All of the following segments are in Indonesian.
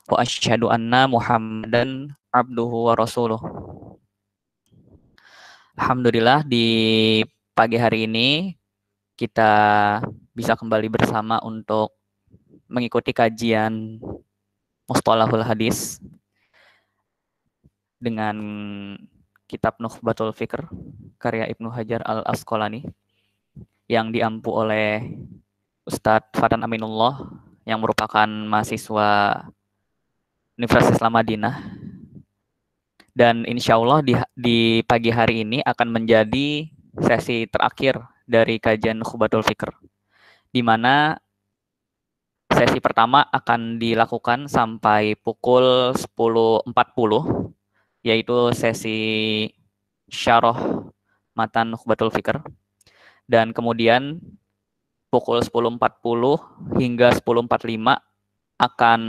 wa asyhadu anna Muhammadan abduhu wa rasuluh. Alhamdulillah di pagi hari ini kita bisa kembali bersama untuk mengikuti kajian Mustalahul Hadis dengan kitab Nukhbatul Fikr karya Ibnu Hajar Al-Asqalani yang diampu oleh Ustadz Fatan Aminullah yang merupakan mahasiswa Universitas Islam Madinah. Dan insya Allah di pagi hari ini akan menjadi sesi terakhir dari kajian Nukhbatul Fikr, di mana sesi pertama akan dilakukan sampai pukul 10.40, yaitu sesi syarah matan Nukhbatul Fikr. Dan kemudian pukul 10.40 hingga 10.45 akan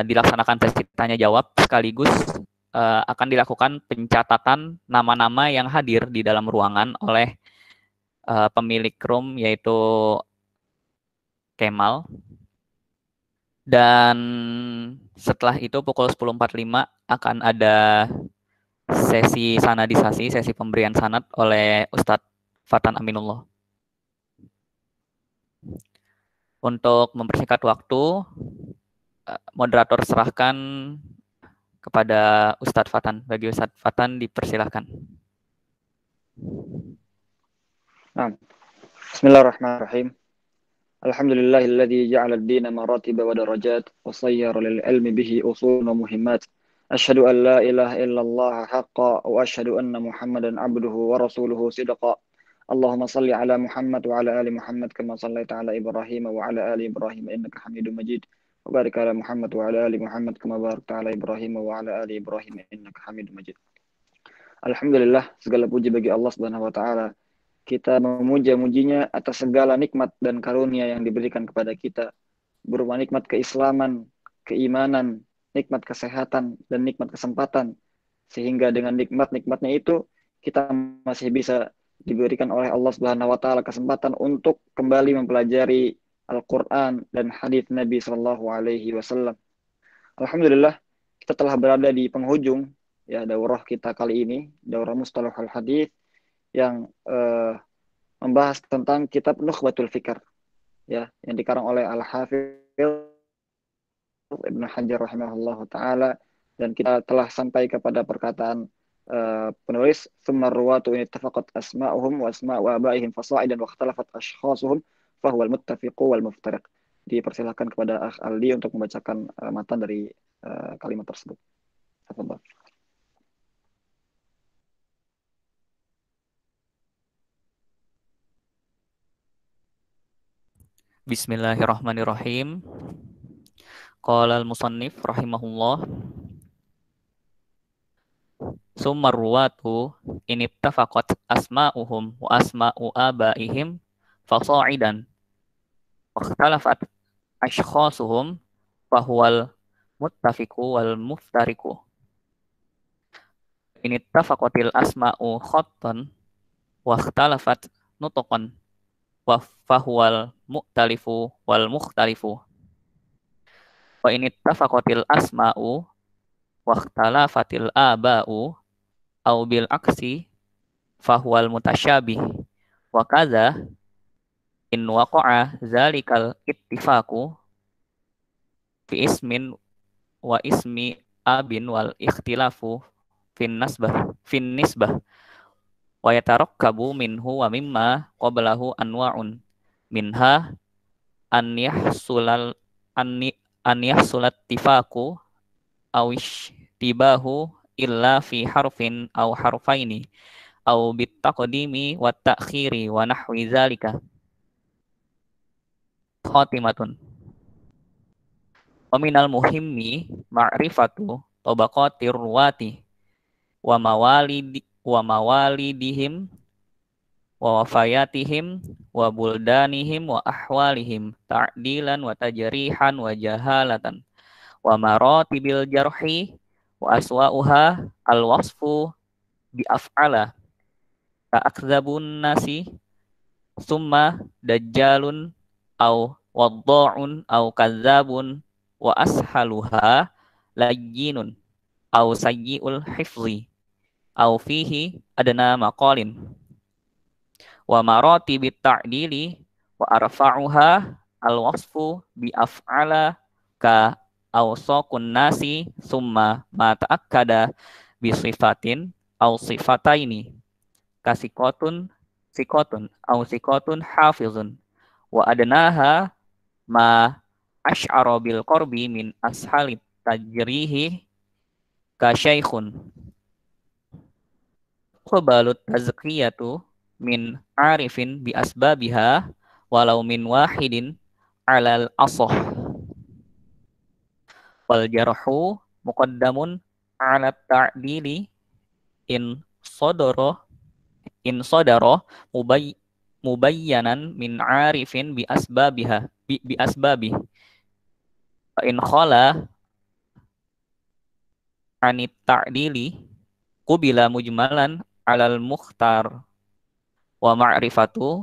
dilaksanakan sesi tanya jawab, sekaligus akan dilakukan pencatatan nama-nama yang hadir di dalam ruangan oleh pemilik room, yaitu Kemal. Dan setelah itu pukul 10.45 akan ada sesi sanadisasi, sesi pemberian sanad oleh Ustadz Fatan Aminullah. Untuk mempersingkat waktu, moderator serahkan kepada Ustadz Fatan. Bagi Ustadz Fatan dipersilahkan. Bismillahirrahmanirrahim. Alhamdulillahilladzi ja'ala ad-dina maratib wa darajat wa sayyara lil ilmi bihi usul wa muhimmat. Asyhadu an la ilaha illallah haqqa wa asyhadu anna Muhammadan abduhu wa rasuluhu sidqa. Allahumma salli ala Muhammad wa ala ali Muhammad kama sallaita ala Ibrahim wa ala ali Ibrahim innaka Hamidum Majid. Wa barik ala Muhammad wa ala ali Muhammad kama barakta ala Ibrahim wa ala ali Ibrahim innaka Hamidum Majid. Alhamdulillah, segala puji bagi Allah Subhanahu wa taala. Kita memuja-mujinya atas segala nikmat dan karunia yang diberikan kepada kita, berupa nikmat keislaman, keimanan, nikmat kesehatan, dan nikmat kesempatan. Sehingga dengan nikmat-nikmatnya itu, kita masih bisa diberikan oleh Allah Subhanahu wa taala kesempatan untuk kembali mempelajari Al-Qur'an dan hadits Nabi sallallahu alaihi wasallam. Alhamdulillah, kita telah berada di penghujung ya daurah kita kali ini, daurah Mustalahul Hadits yang membahas tentang kitab Nukhbatul Fikr ya, yang dikarang oleh Al-Hafidz Ibnu Hajar rahimahullah taala, dan kita telah sampai kepada perkataan penulis, "Tsumma ruwatu in ittafaqat asma'uhum wa asma'u abaihim fasa'idan wa ikhtalafat ashkhasuhum fa huwa al-muttafiqu wal muftariq." Dipersilakan kepada Akh Aldi untuk membacakan matan dari kalimat tersebut. Tafadhol. Bismillahirrahmanirrahim. Qala al-musannif rahimahullah, summa ruwatu in ittafaqat asma'uhum wa asma'u abaihim fasa'idan wa ikhtalafat ashkhasuhum fa huwal muttafiqu wal muftariqu. In ittafaqatil asma'u khattan wa ikhtalafat nutqan wa fahuwal mu'talifu wal mukhtalifu. Wa in ittafaqatil asma'u wa ikhtalafatil aba'u au bil aksi fahuwal mutasyabih. Wa kadza in waqa'a zalikal ittifaqu fi ismin wa ismi abin wal ikhtilafu fin nisbah wa yatarakkabu minhu wa mimma qablahu anwa'un minha an yahsulat tifaqu aw ishtibahu illa fi harfin aw harfaini aw bitaqdimi wa ta'khiri wa nahwi zalika. Khatimatun. Wa minal muhimmi ma'rifatu tabaqatir ruwati wa mawalidihim wa wafayatihim wa buldanihim wa ahwalihim ta'dilan wa tajrihan wa jahalatan wa maratibil jarhi wa aswa'uha al-wasfu bi af'ala ta'akzabun nasi summa dajjalun au wadda'un au kazzabun wa ashaluha layyinun aw sayyi'ul hifzi aw fihi adna maqalin wa maratibit ta'dili wa arfa'uha al-wasfu bi af'ala ka awsaqun nasi summa ma ta'akkada bi sifatin aw sifataini kasikotun sikotun aw sikotun hafizun wa adnaha ma asy'ara bil qarbi min ashalit tajrihi ka syaikhun qabalut tazkiyatu min arifin bi asbabiha walau min wahidin alal asah wal jarhu muqaddamun ala ta'dili in sadara mubayyanan min arifin bi asbabiha bi asbabi fa in khala anit ta'dili qubila mujmalan alal mukhtar wa ma'rifatu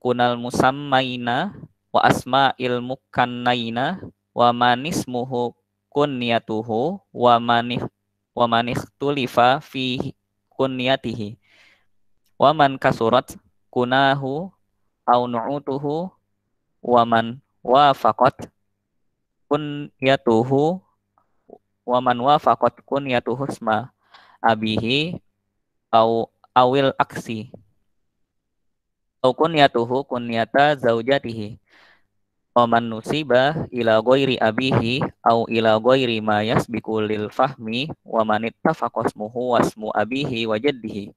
kunal musammaina wa asma'il mukannaina wa manismuhu kunyatuhu wa maniktulifa fi kunyatihi wa man kasurat kunahu au nu'utuhu wa man wafaqat kunyatuhu isma abihi au awil aksi au kunyatuhu kunyata zaujatihi wa man nusiba ila ghairi abihi au ila ghairi ma yasbiqu lil fahmi wa man ittafaqa ismuhu wasmu abihi wa jaddihi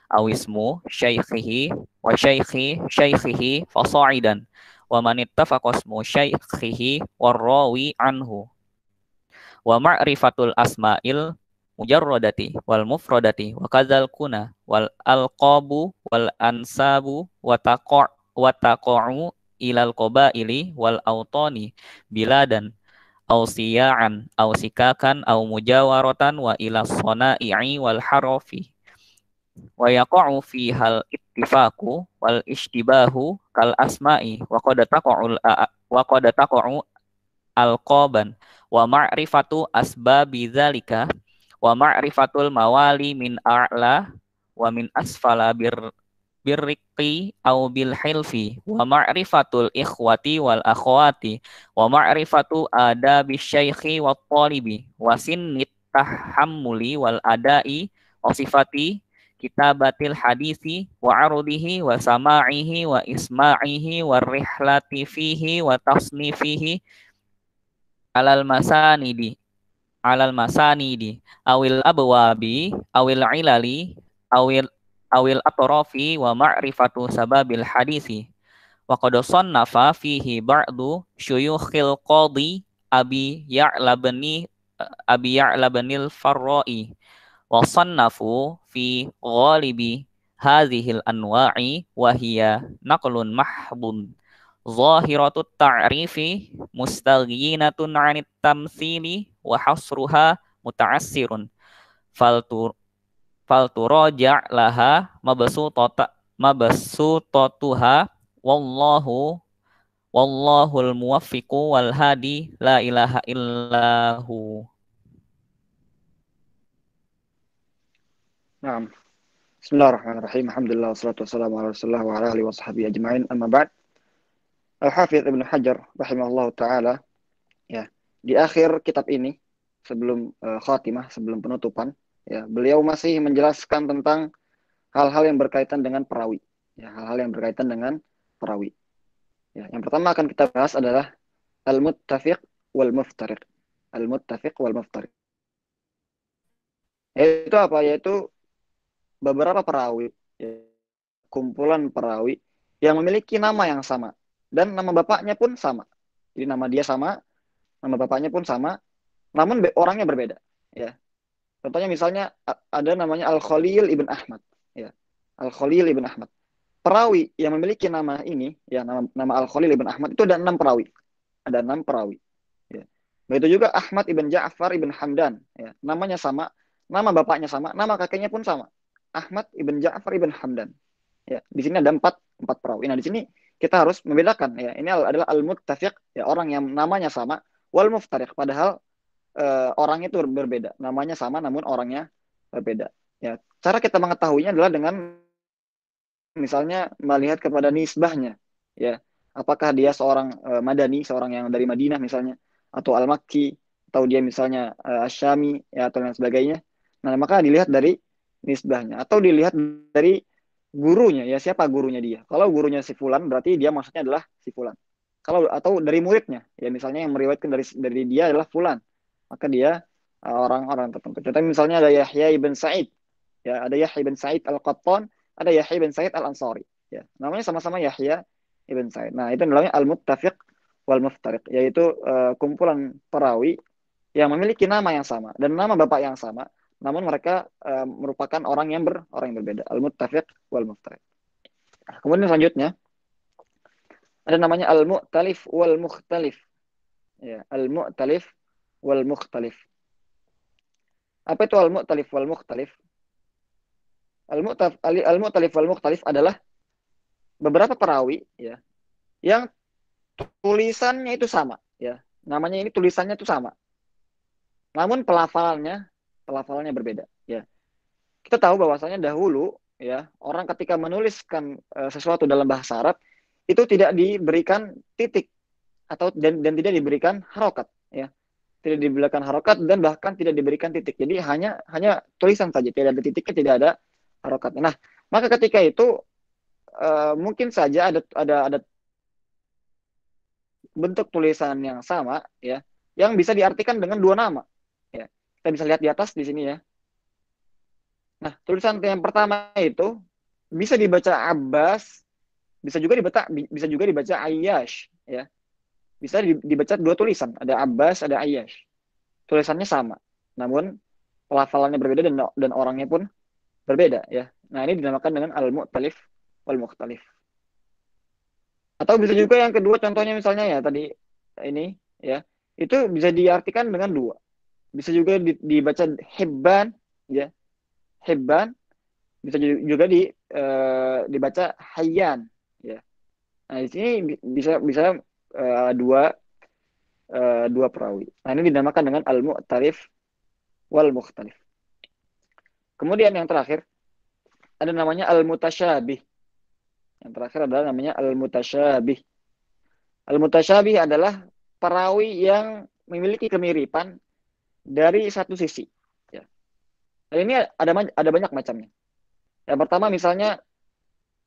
au ismu syaikhihi wa syaikhihi fasa'idan wa man ittafaqa ismu syaikhihi warrawi anhu wa ma'rifatul asma'il mujarradati wal mufradati wa kadzal kuna wal alqabu wal ansabu wa taqa'u ilal qabaili wal autani biladan aw siya'an aw sikakan aw mujawaratan wa ila sana'i wal harafi wa yaqa'u fi hal ittifaqu wal ishtibahu kal asma'i wa qad taqa'u alqaban wa ma'rifatu asbabi dzalika wa ma'rifatul mawali min a'la wa min asfala birriqi au bil hilfi wa ma'rifatul ikhwati wal akhwati wa ma'rifatu adabi syaikhi wat talibi wa sinnit tahammuli wal adai wa sifati kitabatil hadisi wa arudihi wa sama'ihi wa isma'ihi wa rihlati fihi wa tasnifihi alal masanidi awil abwabi awil ilali awil atrofi wa ma'rifatu sababil hadisi wa qad sannafa fihi ba'du syuyukhil qadi abi ya'labanil farra'i wa sannafu fi ghalibi hadhil anwa'i wa hiya naqlun mahdun zahiratut ta'rifi mustaghinatun 'anit tamtsili wa hasruha muta'assirun falturaja' laha mabsutatuha wallahul muwaffiqu wal hadi la ilaha illahu. Naam. Bismillahirrahmanirrahim. Alhamdulillah wassalatu wassalamu ala Rasulillah wa ala alihi washabbihi ajma'in. Amma ba'd. Al-Hafidz Ibnu Hajar rahimahullahu taala ya, di akhir kitab ini sebelum khatimah, sebelum penutupan ya, beliau masih menjelaskan tentang hal-hal yang berkaitan dengan perawi. Ya, hal-hal yang berkaitan dengan perawi. Ya, yang pertama akan kita bahas adalah al-muttafiq wal muftariq. Al-muttafiq wal muftariq. Yaitu apa? Yaitu beberapa perawi, ya, kumpulan perawi yang memiliki nama yang sama dan nama bapaknya pun sama. Jadi nama dia sama, nama bapaknya pun sama, namun orangnya berbeda. Ya. Contohnya misalnya ada namanya Al-Khalil ibn Ahmad. Ya. Al-Khalil ibn Ahmad. Perawi yang memiliki nama ini, ya, nama Al-Khalil ibn Ahmad itu ada 6 perawi. Ada 6 perawi. Ya. Begitu juga Ahmad ibn Ja'far ibn Hamdan. Ya. Namanya sama, nama bapaknya sama, nama kakeknya pun sama. Ahmad ibn Ja'far ibn Hamdan. Ya, di sini ada 4 perawi. Nah, di sini kita harus membedakan ya. Ini adalah al-muttafiq, ya, orang yang namanya sama, wal muftariq, padahal orangnya itu berbeda. Namanya sama namun orangnya berbeda. Ya, cara kita mengetahuinya adalah dengan misalnya melihat kepada nisbahnya, ya. Apakah dia seorang Madani, seorang yang dari Madinah misalnya, atau Al-Makki, atau dia misalnya Asyami, ya, atau lain sebagainya. Nah, maka dilihat dari nisbahnya, atau dilihat dari gurunya, ya, siapa gurunya dia. Kalau gurunya si fulan, berarti dia maksudnya adalah si fulan. Kalau atau dari muridnya, ya, misalnya yang meriwayatkan dari dia adalah fulan, maka dia orang-orang tertentu. Contohnya misalnya ada Yahya ibn Sa'id, ya, ada Yahya ibn Sa'id Al-Qattan, ada Yahya ibn Sa'id Al-Ansari, ya. Namanya sama-sama Yahya ibn Sa'id. Nah, itu namanya Al-Muttafiq wal Muftariq, yaitu kumpulan perawi yang memiliki nama yang sama dan nama bapak yang sama, namun mereka merupakan orang yang berbeda. Al-Muttafiq wal Muftariq. Nah, kemudian selanjutnya ada namanya Al-Mu'talif wal Mukhtalif. Ya, Al-Mu'talif wal Mukhtalif. Apa itu Al-Mu'talif wal Mukhtalif? Al-Mu'talif wal Mukhtalif adalah beberapa perawi, ya, yang tulisannya itu sama, ya. Namanya ini tulisannya itu sama. Namun pelafalannya berbeda, ya. Kita tahu bahwasanya dahulu, ya, orang ketika menuliskan sesuatu dalam bahasa Arab itu tidak diberikan titik atau dan tidak diberikan harokat, ya. Tidak diberikan harokat dan bahkan tidak diberikan titik. Jadi hanya tulisan saja, tidak ada titiknya, tidak ada harokatnya. Nah, maka ketika itu mungkin saja ada bentuk tulisan yang sama, ya, yang bisa diartikan dengan dua nama, ya. Kita bisa lihat di atas di sini, ya. Nah, tulisan yang pertama itu bisa dibaca Abbas, bisa juga dibaca Ayyash, ya. Bisa dibaca dua tulisan, ada Abbas, ada Ayyash. Tulisannya sama, namun pelafalannya berbeda dan orangnya pun berbeda, ya. Nah, ini dinamakan dengan al-mu'talif wal mukhtalif. Atau bisa juga yang kedua, contohnya misalnya, ya, tadi ini, ya, itu bisa diartikan dengan dua. Bisa juga dibaca Hibban, ya, Hibban. Bisa juga dibaca Hayyan, ya. Nah, di sini bisa bisa dua dua perawi. Nah, ini dinamakan dengan al-mu'tarif wal mukhtalif. Kemudian yang terakhir ada namanya al-mutasyabih. Yang terakhir adalah namanya al-mutasyabih. Al-mutasyabih adalah perawi yang memiliki kemiripan dari satu sisi, ya. Dan ini ada banyak macamnya. Yang pertama misalnya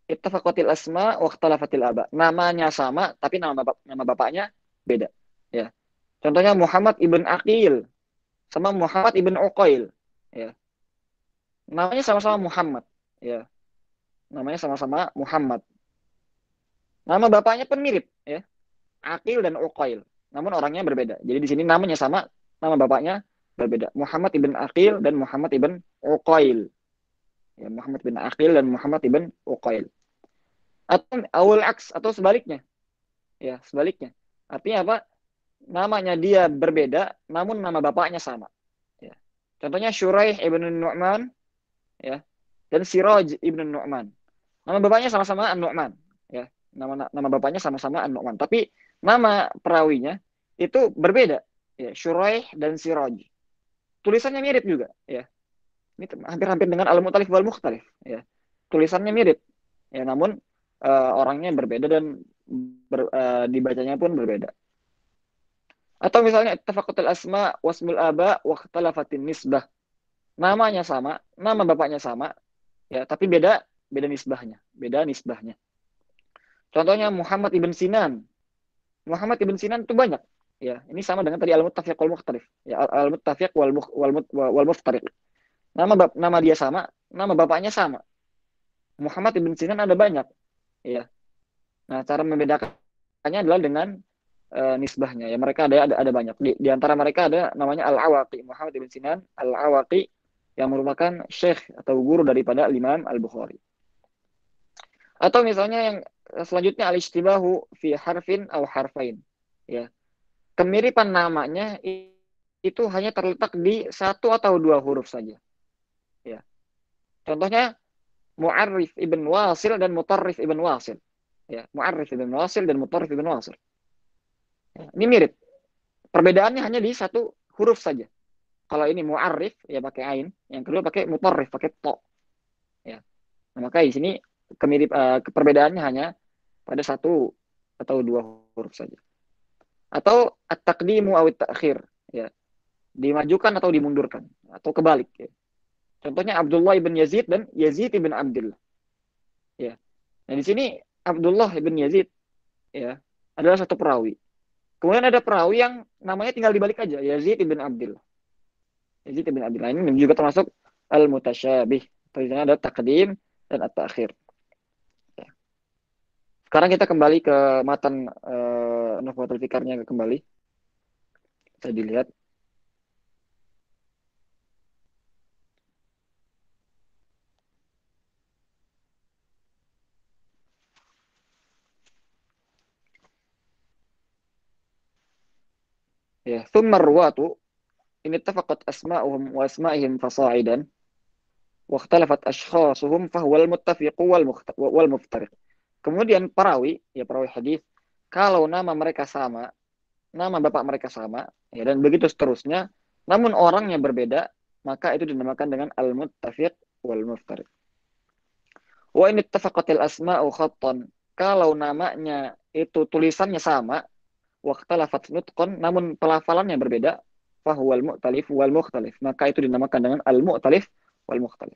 ittafaqatil asma wa ikhtalafatil aba. Namanya sama tapi nama bapaknya beda, ya. Contohnya Muhammad ibn Aqil sama Muhammad ibn Uqail, ya. Namanya sama-sama Muhammad, ya. Namanya sama-sama Muhammad. Nama bapaknya pun mirip, ya. Aqil dan Uqail. Namun orangnya berbeda. Jadi di sini namanya sama, nama bapaknya berbeda. Muhammad ibn Aqil dan Muhammad ibn Uqail. Ya, Muhammad ibn Aqil dan Muhammad ibn Uqail. Atau awal aks atau sebaliknya. Ya, sebaliknya. Artinya apa? Namanya dia berbeda, namun nama bapaknya sama, ya. Contohnya Syuraih ibn Nu'man, ya, dan Siraj ibn Nu'man. Nama bapaknya sama-sama An-Nu'man, ya. Nama bapaknya sama-sama An-Nu'man, tapi nama perawinya itu berbeda, ya. Syuraih dan Siraj. Tulisannya mirip juga, ya. Ini hampir-hampir dengan Al-Mu'talif wal Mukhtalif, ya. Tulisannya mirip, ya, namun orangnya berbeda dan dibacanya pun berbeda. Atau misalnya ittafaqatul asma wasmul aba wa ikhtalafatin nisbah. Namanya sama, nama bapaknya sama, ya, tapi beda nisbahnya. Contohnya Muhammad ibn Sinan. Muhammad ibn Sinan itu banyak, ya. Ini sama dengan tadi al-muttafiq wal mukhtalif, ya, al-muttafiq wal muftariq. Nama dia sama, nama bapaknya sama. Muhammad ibn Sinan ada banyak, ya. Nah, cara membedakannya adalah dengan nisbahnya, ya. Mereka ada banyak. Di antara mereka ada namanya Al-Awaqi, Muhammad ibn Sinan Al-Awaqi, yang merupakan syekh atau guru daripada Imam Al-Bukhari. Atau misalnya yang selanjutnya al-ishtibahu fi harfin atau harfain, ya. Kemiripan namanya itu hanya terletak di satu atau dua huruf saja, ya. Contohnya Mu'arrif ibn Wasil dan Mutarrif ibn Wasil, ya. Mu'arrif ibn Wasil dan Mutarrif ibn Wasil, ya. Ini mirip, Perbedaannya hanya di satu huruf saja. Kalau ini mu'arif ya pakai ain, yang kedua pakai mutarrif pakai to. Ya. Nah, maka di sini perbedaannya hanya pada satu atau dua huruf saja. Atau at-taqdimu aw at-ta'khir, ya. Dimajukan atau dimundurkan atau kebalik, ya. Contohnya Abdullah ibn Yazid dan Yazid ibn Abdullah, ya. Nah, di sini Abdullah ibn Yazid, ya, adalah satu perawi. Kemudian ada perawi yang namanya tinggal dibalik aja, Yazid ibn Abdullah. Yazid ibn Abdullah ini juga termasuk al-mutasyabih. Tulisannya ada taqdim dan at-ta'khir. Ya. Sekarang kita kembali ke matan Nukhbatul Fikarnya kembali. Bisa dilihat. Ya, thumma ruwatu in ittafaqat asma'uhum wa asma'ihim fasa'idan wa ikhtalafat ashkhasuhum fahuwa al-muttafiq wal muftariq. Kemudian perawi, ya perawi hadis, kalau nama mereka sama, nama bapak mereka sama, ya, dan begitu seterusnya, namun orangnya berbeda, maka itu dinamakan dengan al-muttafiq wal muftariq. Wa in ittafaqatil asma'u khattan, kalau namanya itu tulisannya sama, waqtalafat nutqan, namun pelafalannya berbeda, fahuwal mu'talif wal mukhtalif, maka itu dinamakan dengan al-mu'talif wal mukhtalif.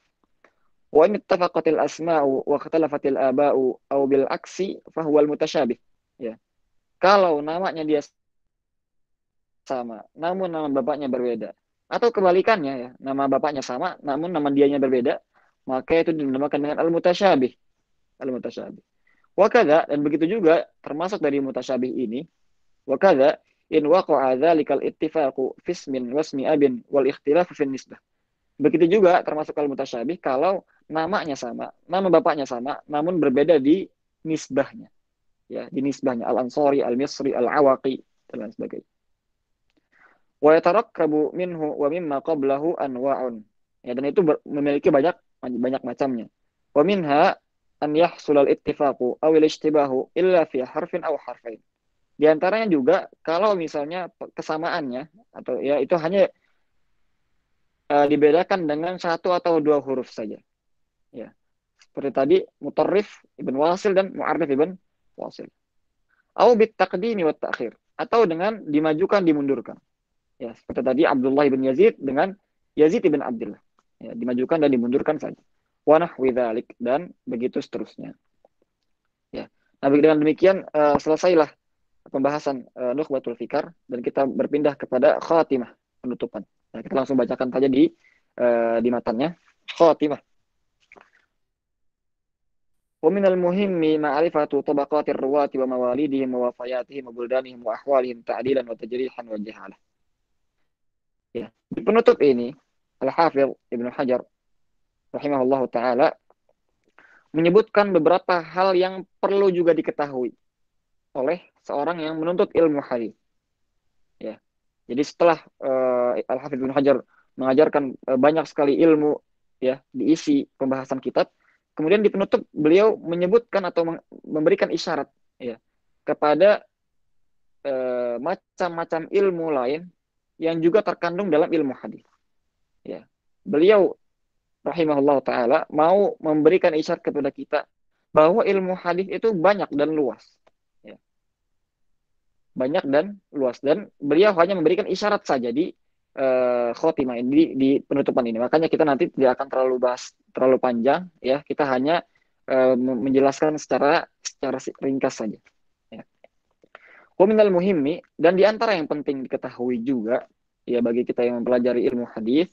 Wa in ittafaqatil asma'u waqtalafatil aba'u aw bil aksi fahuwal mutasyabih. Ya. Kalau namanya dia sama, namun nama bapaknya berbeda, atau kebalikannya, ya, nama bapaknya sama, namun nama dianya berbeda, maka itu dinamakan dengan al-mutasyabih. Al-mutasyabih. Wakada, dan begitu juga termasuk dari mutasyabih ini, wakada in waqa'a dzalikal ittifaqu fismin wasmi abin wal ikhtilafu fin nisbah. Begitu juga termasuk al-mutasyabih kalau namanya sama, nama bapaknya sama, namun berbeda di nisbahnya. Ya, di nisbahnya al-Ansari, al-Misri, al-Awaqi dan lain sebagainya. Wa yatarakkabu minhu wa mimma qablahu anwa'un. Ya, dan itu memiliki banyak banyak macamnya. Wa minha an yahsul al-ittifaqu aw al-ishtibahu illa fi harfin aw harfain. Di antaranya juga kalau misalnya kesamaannya atau ya itu hanya dibedakan dengan satu atau dua huruf saja. Ya. Seperti tadi Mutarrif ibn Wasil dan Mu'arrif ibn Wasil. Au bit taqdimi wat ta'khir, atau dengan dimajukan dimundurkan. Ya, seperti tadi Abdullah ibn Yazid dengan Yazid ibn Abdullah. Ya, dimajukan dan dimundurkan saja. Wa nahwi dzalik, dan begitu seterusnya. Ya. Nah, dengan demikian selesailah pembahasan Nukhbatul Fikar dan kita berpindah kepada khatimah, penutupan. Nah, kita langsung bacakan saja di matanya. Khatimah. ومن المهم معرفة طبقات الرواة ومواليدهم ووفياتهم وبلدانهم وأحوالهم تعديلا وتجريحا وجهالة. Ya. Di penutup ini, Al-Hafidh Ibnu Hajar rahimahullah ta'ala menyebutkan beberapa hal yang perlu juga diketahui oleh seorang yang menuntut ilmu hadis. Ya. Jadi setelah Al-Hafidh Ibnu Hajar mengajarkan banyak sekali ilmu, ya, diisi pembahasan kitab, kemudian di penutup beliau menyebutkan atau memberikan isyarat, ya, kepada macam-macam ilmu lain yang juga terkandung dalam ilmu hadis. Ya. Beliau rahimahullah taala mau memberikan isyarat kepada kita bahwa ilmu hadis itu banyak dan luas. Ya. Banyak dan luas, dan beliau hanya memberikan isyarat saja di khotimah ini, di penutupan ini. Makanya kita nanti tidak akan terlalu bahas terlalu panjang, ya. Kita hanya menjelaskan secara ringkas saja. Ya. Waminal muhimmi, dan di antara yang penting diketahui juga, ya, bagi kita yang mempelajari ilmu hadis,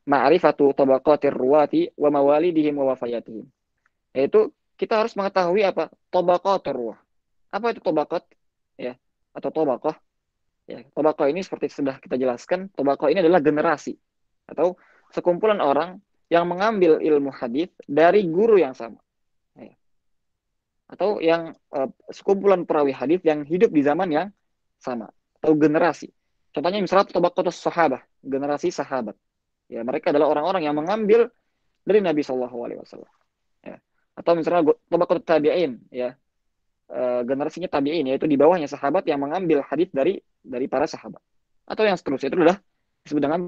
ma'rifatu tabaqatir ruwati wa mawalidihim wa wafayatihim. Yaitu kita harus mengetahui apa? Tabaqatur ruwah. Apa itu tabaqat? Ya, atau tabaqah. Ya, tabaqah ini seperti sudah kita jelaskan, tabaqah ini adalah generasi atau sekumpulan orang yang mengambil ilmu hadis dari guru yang sama. Ya. Atau yang sekumpulan perawi hadis yang hidup di zaman yang sama atau generasi. Contohnya misalnya tabaqatus sahabah, generasi sahabat. Ya, mereka adalah orang-orang yang mengambil dari Nabi Shallallahu Alaihi Wasallam. Ya. Atau misalnya tabaqatut tabi'in, ya, generasinya tabi'in, yaitu di bawahnya sahabat yang mengambil hadis dari para sahabat. atau yang seterusnya, itu adalah disebut dengan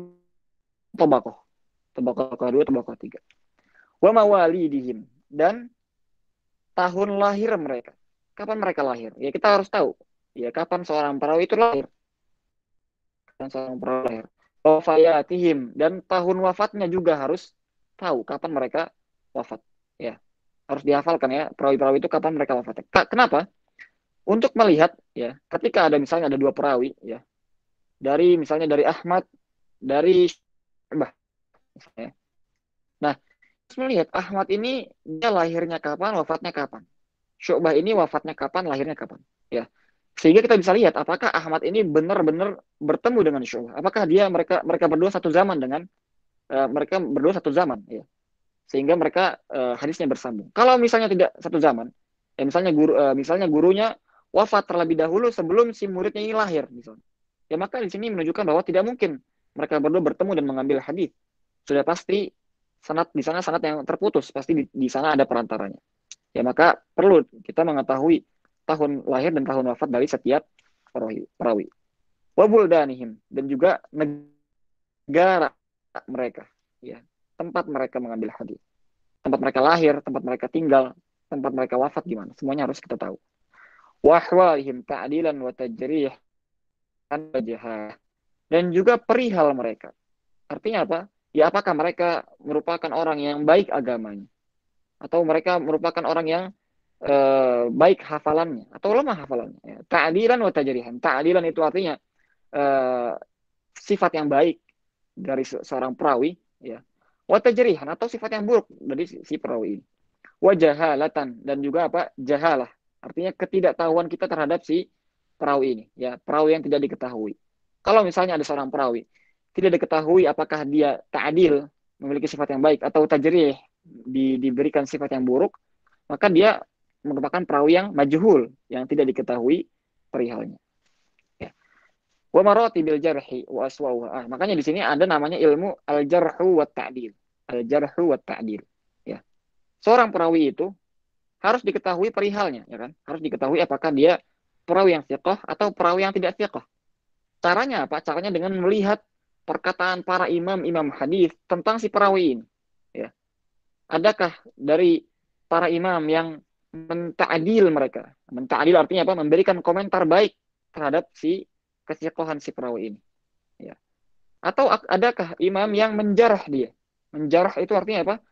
tabaqah. Tabaqah kedua, tabaqah ketiga. Wa mawalidihim, dan tahun lahir mereka. Kapan mereka lahir? Ya kita harus tahu. Ya kapan seorang perawi itu lahir. Kapan seorang perawi lahir. Wafayatihim, dan tahun wafatnya juga harus tahu kapan mereka wafat. Ya, harus dihafalkan ya, perawi-perawi itu kapan mereka wafat. Kenapa? Untuk melihat ya, ketika ada misalnya ada dua perawi ya, dari misalnya dari Ahmad, dari Syu'bah misalnya. Nah, terus melihat Ahmad ini dia lahirnya kapan, wafatnya kapan. Syu'bah ini wafatnya kapan, lahirnya kapan. Ya. Sehingga kita bisa lihat apakah Ahmad ini benar-benar bertemu dengan Syu'bah. Apakah mereka berdua satu zaman dengan mereka berdua satu zaman ya. Sehingga mereka hadisnya bersambung. Kalau misalnya tidak satu zaman, ya misalnya gurunya wafat terlebih dahulu sebelum si muridnya ini lahir misalnya. Ya maka di sini menunjukkan bahwa tidak mungkin mereka berdua bertemu dan mengambil hadis. Sudah pasti sanad di sana sanad yang terputus, pasti di sana ada perantaranya. Ya maka perlu kita mengetahui tahun lahir dan tahun wafat dari setiap perawi. Wa buldanihim, dan juga negara mereka, ya, tempat mereka mengambil hadis. Tempat mereka lahir, tempat mereka tinggal, tempat mereka wafat gimana? Semuanya harus kita tahu. Wa ahwalihim ta'dilan wa tajrih dan juga perihal mereka. Artinya apa? Ya apakah mereka merupakan orang yang baik agamanya, atau mereka merupakan orang yang baik hafalannya atau lemah hafalannya. Ya. Ta'dilan wa tajrihan. Ta'dilan itu artinya uh, sifat yang baik dari seorang perawi, ya. Wa tajrihan, atau sifat yang buruk dari si perawi ini. Wa jahalatan, dan juga apa? Jahalah. Artinya ketidaktahuan kita terhadap si perawi ini, ya, perawi yang tidak diketahui. Kalau misalnya ada seorang perawi tidak diketahui apakah dia ta'dil, memiliki sifat yang baik, atau tajrih, diberikan sifat yang buruk, maka dia merupakan perawi yang majhul, yang tidak diketahui perihalnya. Ya. Wa maratibil jarhi wa aswauha. Makanya di sini ada namanya ilmu al-jarhu wa ta'dil. Al-jarhu wa ta'dil. Ya. Seorang perawi itu harus diketahui perihalnya, ya kan? Harus diketahui apakah dia perawi yang thiqah atau perawi yang tidak thiqah. Caranya apa? Caranya dengan melihat perkataan para imam-imam hadis tentang si perawi ini. Ya. Adakah dari para imam yang menta'dil mereka? Menta'dil artinya apa? Memberikan komentar baik terhadap si kesiqahan si perawi ini. Ya. Atau adakah imam yang menjarah dia? Menjarah itu artinya apa?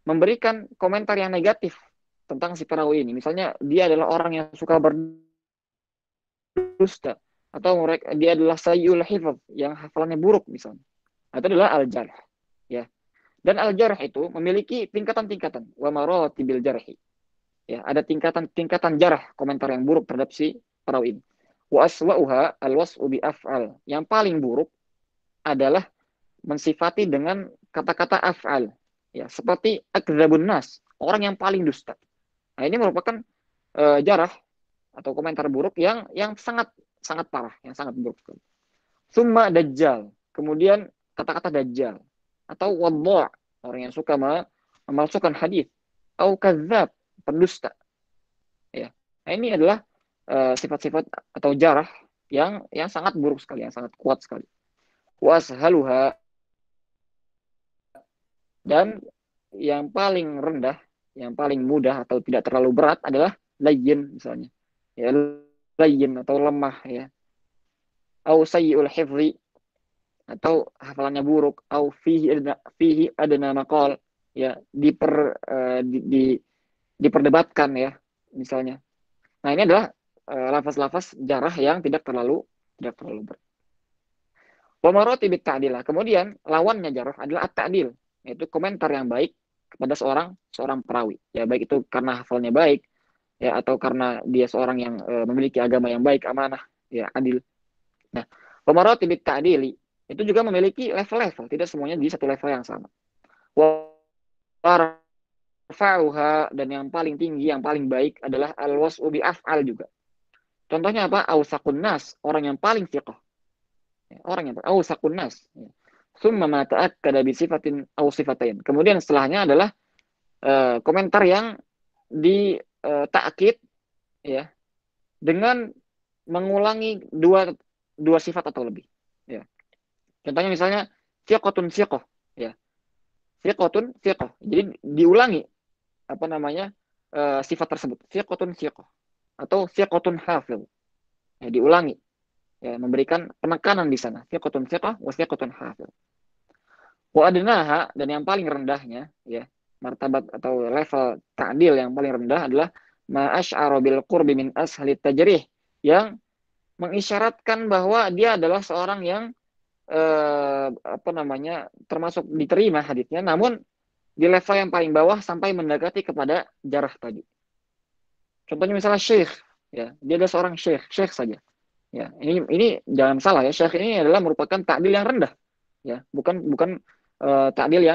Memberikan komentar yang negatif tentang si perawi ini. Misalnya dia adalah orang yang suka berdusta, atau dia adalah sayyul hifz, yang hafalannya buruk misalnya. Itu adalah al-jarh. Ya. Dan al-jarh itu memiliki tingkatan-tingkatan. Wa maratibil jarhi. Ya, ada tingkatan-tingkatan jarh, komentar yang buruk terhadap si perawi ini. Wa aswa'uha al-was'u bi af'al. Yang paling buruk adalah mensifati dengan kata-kata af'al. Ya, seperti akdzabun nas, orang yang paling dusta. Nah, ini merupakan jarh atau komentar buruk yang sangat sangat parah, yang sangat buruk sekali. Summa dajjal, kemudian kata-kata dajjal, atau wadha', orang yang suka memalsukan hadis, atau kadzab, pendusta. Ya. Nah, ini adalah sifat-sifat atau jarah yang sangat buruk sekali, yang sangat kuat sekali. Washaluha, dan yang paling rendah, yang paling mudah atau tidak terlalu berat adalah layyin misalnya. Ya, layyin atau lemah ya. Au sayyi'ul hifzi, atau hafalannya buruk, au fihi adna maqal, ya, diperdebatkan ya misalnya. Nah, ini adalah lafaz-lafaz jarah yang tidak terlalu berat. Wa maratibit ta'dilah. Kemudian lawannya jarah adalah at-ta'dil, yaitu komentar yang baik kepada seorang perawi. Ya, baik itu karena hafalnya baik, ya, atau karena dia seorang yang memiliki agama yang baik, amanah, ya, adil. Nah, wa maratibit ta'dili itu juga memiliki level-level, tidak semuanya di satu level yang sama. Wa rafa'uha, dan yang paling tinggi, yang paling baik adalah al-was'u bi af'al juga. Contohnya apa? Awsaqun nas, orang yang paling thiqah. Orang yang awsaqun nas. Summa ma ta'akkada bi sifatin aw sifatain. Kemudian setelahnya adalah komentar yang di ta'kid ya, dengan mengulangi dua sifat atau lebih. Ya. Contohnya misalnya thiqatun thiqah, ya. Thiqatun thiqah. Jadi diulangi apa namanya? Sifat tersebut. Thiqatun thiqah atau thiqatun hafil. Ya, diulangi. Ya, memberikan penekanan di sana. Thiqatun thiqah wa thiqatun hafil. Wa adnaha, dan yang paling rendahnya, ya, martabat atau level ta'dil yang paling rendah adalah ma asy'ara bil qurbi min ashli tajrih, yang mengisyaratkan bahwa dia adalah seorang yang apa namanya, termasuk diterima hadisnya, namun di level yang paling bawah sampai mendekati kepada jarah tadi. Contohnya misalnya syekh, ya, dia adalah seorang syekh saja. Ya, ini jangan salah ya, syekh ini adalah merupakan ta'dil yang rendah, ya, bukan bukan ta'dil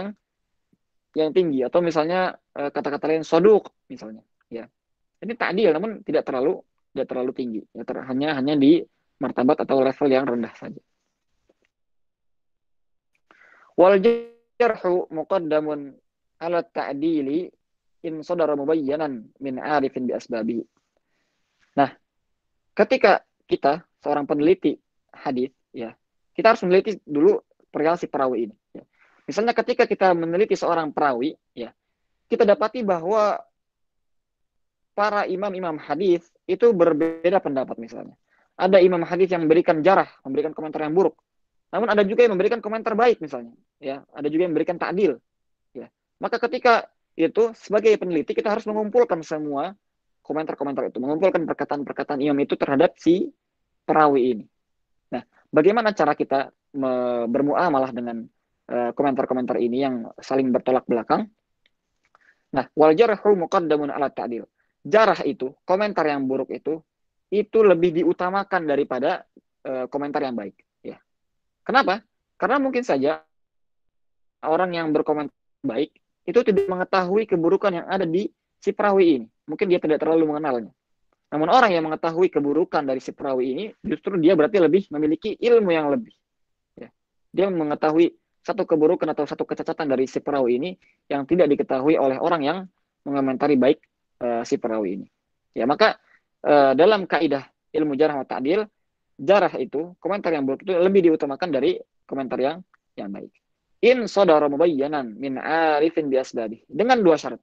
yang tinggi, atau misalnya kata-kata lain soduk misalnya, ya, ini ta'dil namun tidak terlalu tinggi, ya, hanya di martabat atau level yang rendah saja. Wal jarhu muqaddamun ala ta'dili in sadara mubayyanan min arifin bi asbabi. Nah, ketika kita seorang peneliti hadis, ya, kita harus meneliti dulu perihal si perawi ini, ya. Misalnya ketika kita meneliti seorang perawi, ya, kita dapati bahwa para imam-imam hadis itu berbeda pendapat misalnya. Ada imam hadis yang memberikan jarah, memberikan komentar yang buruk. Namun ada juga yang memberikan komentar baik misalnya, ya. Ada juga yang memberikan ta'dil, ya. Maka ketika itu sebagai peneliti kita harus mengumpulkan semua komentar-komentar itu, mengumpulkan perkataan-perkataan imam itu terhadap si perawi ini. Nah, bagaimana cara kita bermuamalah dengan komentar-komentar ini yang saling bertolak belakang? Nah, wal jarhu muqaddamun ala ta'dil. Jarah itu, komentar yang buruk itu lebih diutamakan daripada komentar yang baik, ya. Kenapa? Karena mungkin saja orang yang berkomentar baik itu tidak mengetahui keburukan yang ada di si perawi ini. Mungkin dia tidak terlalu mengenalnya. Namun orang yang mengetahui keburukan dari si perawi ini, justru dia berarti lebih memiliki ilmu yang lebih, ya. Dia mengetahui satu keburukan atau satu kecacatan dari si perawi ini yang tidak diketahui oleh orang yang mengomentari baik si perawi ini. Ya, maka dalam kaidah ilmu jarh wa ta'dil, jarah itu, komentar yang buruk itu lebih diutamakan dari komentar yang baik. In sadara mubayyanan min arifin bi asbabi. Dengan dua syarat.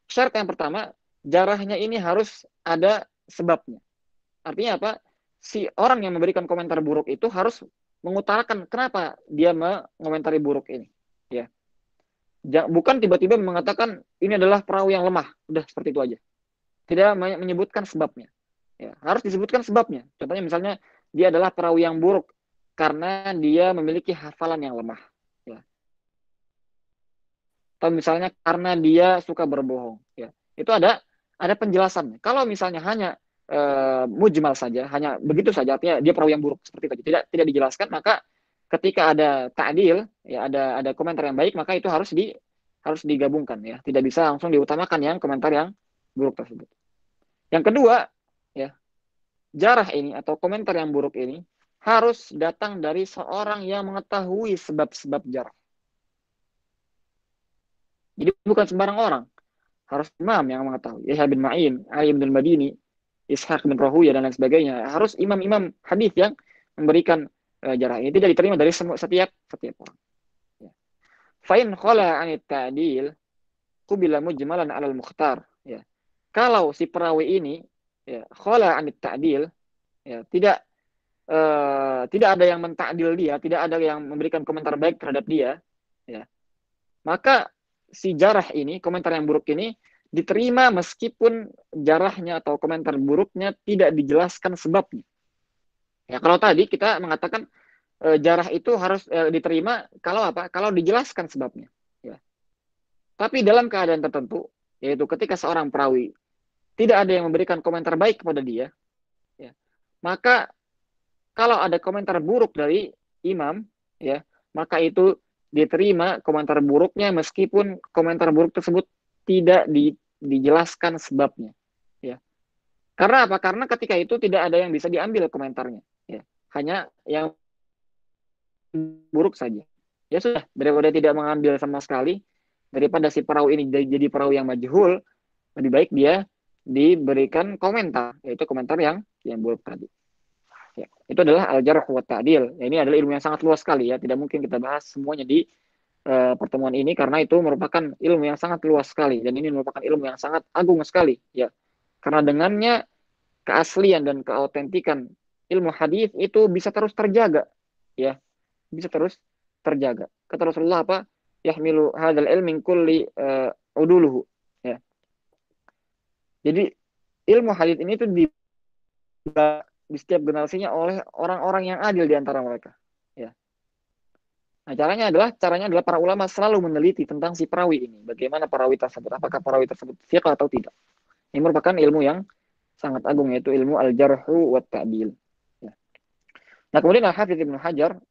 Syarat yang pertama, jarahnya ini harus ada sebabnya. Artinya apa? Si orang yang memberikan komentar buruk itu harus mengutarakan kenapa dia mengomentari buruk ini, ya. Bukan tiba-tiba mengatakan ini adalah perawi yang lemah, udah seperti itu aja. Tidak menyebutkan sebabnya, ya. Harus disebutkan sebabnya. Contohnya misalnya dia adalah perawi yang buruk karena dia memiliki hafalan yang lemah, ya. Atau misalnya karena dia suka berbohong, ya. Itu ada penjelasannya. Kalau misalnya hanya mujmal saja, hanya begitu saja, artinya dia perawi yang buruk seperti itu, tidak dijelaskan, maka ketika ada ta'dil, ya, ada komentar yang baik, maka itu harus digabungkan, ya. Tidak bisa langsung diutamakan yang komentar yang buruk tersebut. Yang kedua, ya, jarah ini atau komentar yang buruk ini harus datang dari seorang yang mengetahui sebab-sebab jarah. Jadi bukan sembarang orang, harus imam yang mengetahui. Yahya bin Ma'in, Ali bin Madini, Ishaq bin Rahuya, dan lain sebagainya. Harus imam-imam hadis yang memberikan jarah ini, tidak diterima dari setiap orang. Ya. Fa'in khala anit ta'dil qubila mujmalan 'alal mukhtar, ya. Kalau si perawi ini, ya, khala anit ta'dil, ya, tidak ada yang mentakdil dia, tidak ada yang memberikan komentar baik terhadap dia, ya. Maka si jarah ini, komentar yang buruk ini diterima meskipun jarahnya atau komentar buruknya tidak dijelaskan sebabnya. Ya, kalau tadi kita mengatakan jarah itu harus diterima kalau apa? Kalau dijelaskan sebabnya, ya. Tapi dalam keadaan tertentu, yaitu ketika seorang perawi tidak ada yang memberikan komentar baik kepada dia, ya, maka kalau ada komentar buruk dari imam, ya, maka itu diterima komentar buruknya meskipun komentar buruk tersebut tidak dijelaskan sebabnya, ya. Karena apa? Karena ketika itu tidak ada yang bisa diambil komentarnya, ya. Hanya yang buruk saja. Ya sudah, daripada tidak mengambil sama sekali, daripada si perawi ini jadi perawi yang majhul, lebih baik dia diberikan komentar, yaitu komentar yang buruk tadi. Ya. Itu adalah al-jarh wa ta'dil. Ya, ini adalah ilmu yang sangat luas sekali ya, tidak mungkin kita bahas semuanya di pertemuan ini karena itu merupakan ilmu yang sangat luas sekali dan ini merupakan ilmu yang sangat agung sekali ya. Karena dengannya keaslian dan keautentikan ilmu hadis itu bisa terus terjaga ya, bisa terus terjaga. Kata Rasulullah apa? Yahmilu hadzal ilmi min kulli uduluhu ya. Jadi ilmu hadis ini tuh di setiap generasinya oleh orang-orang yang adil di antara mereka ya. Nah, caranya adalah para ulama selalu meneliti tentang si perawi ini. Bagaimana perawi tersebut? Apakah perawi tersebut thiqah atau tidak? Ini merupakan ilmu yang sangat agung, yaitu ilmu al-jarhu wa ta'dil. Ya. Nah, kemudian Al-Hafidz Ibnu Hajar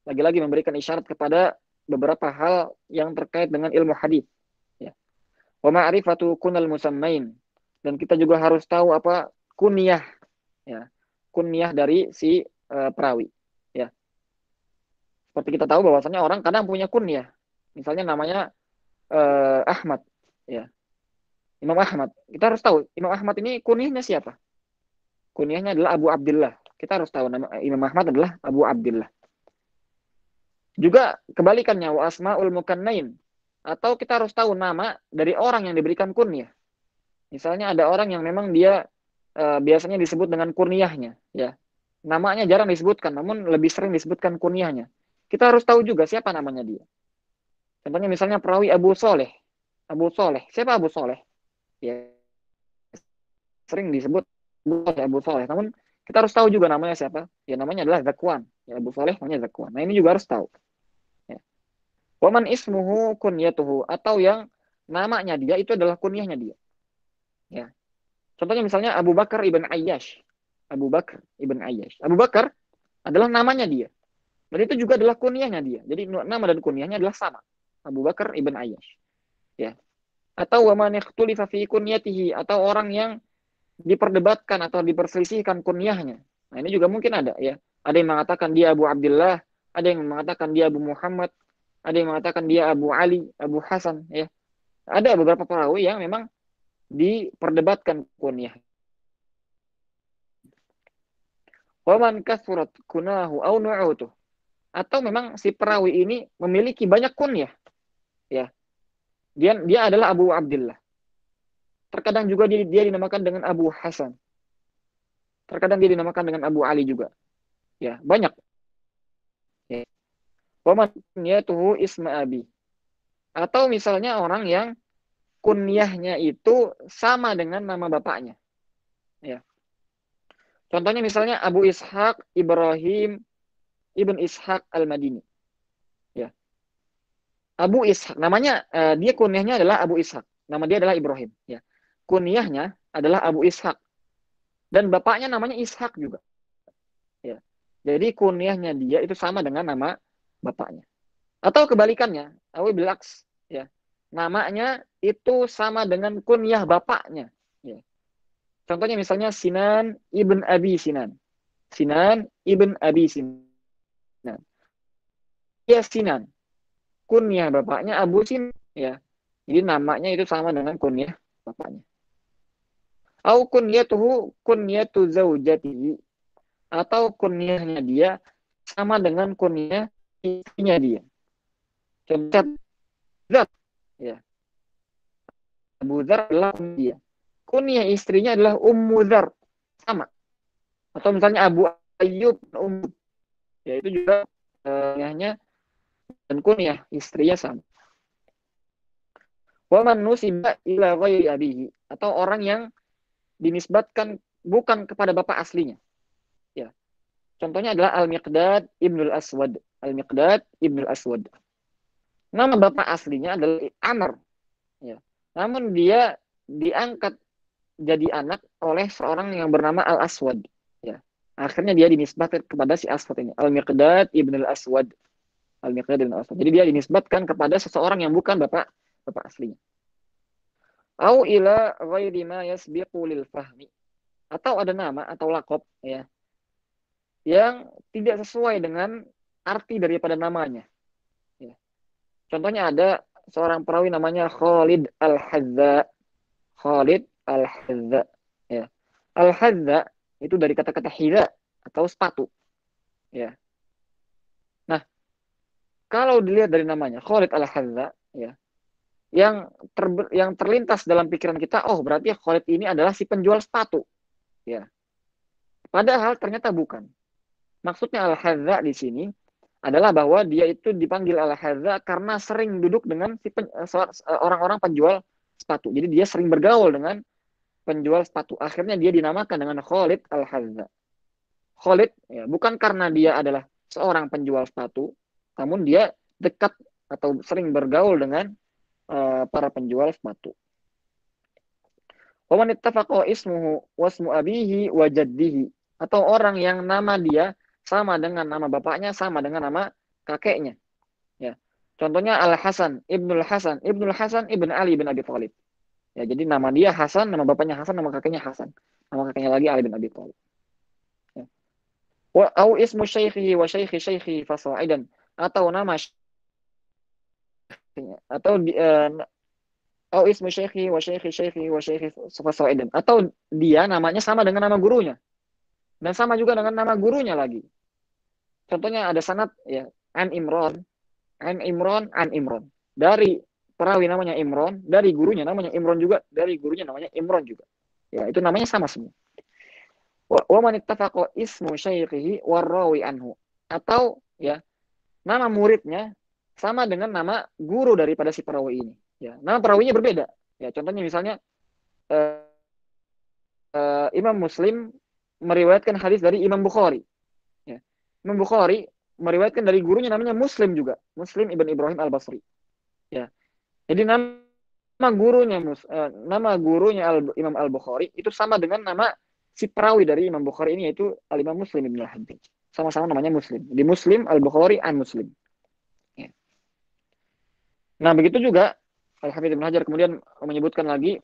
lagi-lagi memberikan isyarat kepada beberapa hal yang terkait dengan ilmu hadis. Ya. Wa ma'rifatu kunal musammain. Dan kita juga harus tahu apa kunyah. Ya. Kunyah dari si perawi. Ya. Seperti kita tahu bahwasanya orang kadang punya kunyah. Misalnya namanya Ahmad, ya. Imam Ahmad. Kita harus tahu Imam Ahmad ini kunyahnya siapa? Kunyahnya adalah Abu Abdullah. Kita harus tahu nama Imam Ahmad adalah Abu Abdullah. Juga kebalikannya wa asmaul mukannain. Atau kita harus tahu nama dari orang yang diberikan kunyah. Misalnya ada orang yang memang dia biasanya disebut dengan kunyahnya, ya. Namanya jarang disebutkan, namun lebih sering disebutkan kunyahnya. Kita harus tahu juga siapa namanya dia. Contohnya misalnya perawi Abu Soleh. Abu Soleh. Siapa Abu Soleh? Ya, sering disebut Abu Soleh. Namun kita harus tahu juga namanya siapa. Ya namanya adalah Zakwan. Ya, Abu Soleh namanya Zakwan. Nah ini juga harus tahu. Ya. Waman ismuhu kunyatuhu. Atau yang namanya dia itu adalah kunyahnya dia. Ya. Contohnya misalnya Abu Bakar ibn Ayyash. Abu Bakar ibn Ayyash. Abu Bakar adalah namanya dia. Dan itu juga adalah kunyahnya dia. Jadi nama dan kunyahnya adalah sama. Abu Bakar ibn Ayyash. Ya. Atau waman ikhtulifa fi kunyatihi. Atau orang yang diperdebatkan atau diperselisihkan kunyahnya. Nah, ini juga mungkin ada ya. Ada yang mengatakan dia Abu Abdullah, ada yang mengatakan dia Abu Muhammad, ada yang mengatakan dia Abu Ali, Abu Hasan ya. Ada beberapa perawi yang memang diperdebatkan kunyah. Wa man kasurat kunahu au nu'utuh. Atau memang si perawi ini memiliki banyak kunyah. Ya. Dia adalah Abu Abdullah. Terkadang juga dia dinamakan dengan Abu Hasan. Terkadang dia dinamakan dengan Abu Ali juga. Ya, banyak. Ya. Waman kunyatuhu isma abi. Atau misalnya orang yang kunyahnya itu sama dengan nama bapaknya. Ya. Contohnya misalnya Abu Ishaq Ibrahim Ibn Ishaq Al-Madini. Ya. Abu Ishaq, namanya dia kunyahnya adalah Abu Ishaq. Nama dia adalah Ibrahim. Ya. Kunyahnya adalah Abu Ishaq. Dan bapaknya namanya Ishaq juga. Ya. Jadi kunyahnya dia itu sama dengan nama bapaknya. Atau kebalikannya, awi bilaks, ya. Namanya itu sama dengan kunyah bapaknya. Ya. Contohnya misalnya Sinan ibn Abi Sinan. Sinan ibn Abi Sinan. Ya Sinan. Kunyah bapaknya Abu Sinan. Ya. Jadi namanya itu sama dengan kunyah bapaknya. Au kunyatuhu kunyatu zaujatihi. Atau kunyahnya dia sama dengan kunyah istrinya dia. Contoh Zar. Ya. Abu Dzar adalah dia. Kunyah istrinya adalah Ummu Dzar. Sama. Atau misalnya Abu Ayyub Ummu. Ya itu juga kunyahnya dan kunyah istrinya sama. Wa man nusiba ila ghairi abihi. Atau orang yang dinisbatkan bukan kepada bapak aslinya. Ya. Contohnya adalah Al-Miqdad Ibnul Aswad. Al-Miqdad Ibnul Aswad. Nama bapak aslinya adalah Amr. Ya. Namun dia diangkat jadi anak oleh seorang yang bernama Al-Aswad. Ya. Akhirnya dia dinisbatkan kepada si Aswad ini. Al-Miqdad Ibnul Aswad. Al-Miqdad Ibnul Aswad. Jadi dia dinisbatkan kepada seseorang yang bukan bapak aslinya. Au ila ghairi ma yasbiqu lil fahmi. Atau ada nama atau lakop ya yang tidak sesuai dengan arti daripada namanya. Ya. Contohnya ada seorang perawi namanya Khalid Al-Hadza. Khalid Al-Hadza. Ya. Al-Hadza itu dari kata-kata hidza. atau sepatu. Ya. Nah, kalau dilihat dari namanya Khalid Al-Hadza, ya, yang terlintas dalam pikiran kita, oh berarti Khalid ini adalah si penjual sepatu. Ya. Padahal ternyata bukan. Maksudnya Al-Hadza di sini adalah bahwa dia itu dipanggil Al-Hadza karena sering duduk dengan orang-orang penjual sepatu. Jadi dia sering bergaul dengan penjual sepatu. Akhirnya dia dinamakan dengan Khalid Al-Hadza. Khalid ya, bukan karena dia adalah seorang penjual sepatu, namun dia dekat atau sering bergaul dengan para penjual sepatu. Wa man ittafaqa ismuhu wasmu abihi wa jaddihi, atau orang yang nama dia sama dengan nama bapaknya, sama dengan nama kakeknya. Ya. Contohnya Al-Hasan, Ibnul Hasan, Ibnul Hasan Ibn Ali bin Abi Thalib. Ya, jadi nama dia Hasan, nama bapaknya Hasan, nama kakeknya Hasan. Nama kakeknya lagi Ali bin Abi Thalib. Ya. Wa au ismu syaikhihi wa syaikhi syaikhi fasa'idan, atau nama atau au ismu syaikhi wa syaikhi syaikhi wa syaikhi fasa'idan, atau dia namanya sama dengan nama gurunya dan sama juga dengan nama gurunya lagi. Contohnya ada sanad ya, an Imran, an Imran, an Imran. Dari perawi namanya Imran, dari gurunya namanya Imran juga, dari gurunya namanya Imran juga. Ya, itu namanya sama semua. Wa man ittafaqa ismu syaikhihi warrawi anhu, atau ya nama muridnya sama dengan nama guru daripada si perawi ini. Ya, nama perawinya berbeda. Ya, contohnya misalnya Imam Muslim meriwayatkan hadis dari Imam Bukhari. Ya. Imam Bukhari meriwayatkan dari gurunya namanya Muslim juga, Muslim ibn Ibrahim Al-Basri. Ya. Jadi nama gurunya Imam Al-Bukhari itu sama dengan nama si perawi dari Imam Bukhari ini, yaitu Al-Imam Muslim ibn Al-Hajjaj. Sama-sama namanya Muslim. Di Muslim Al-Bukhari an Muslim. Ya. Nah, begitu juga Al-Hafidz Ibnu Hajar kemudian menyebutkan lagi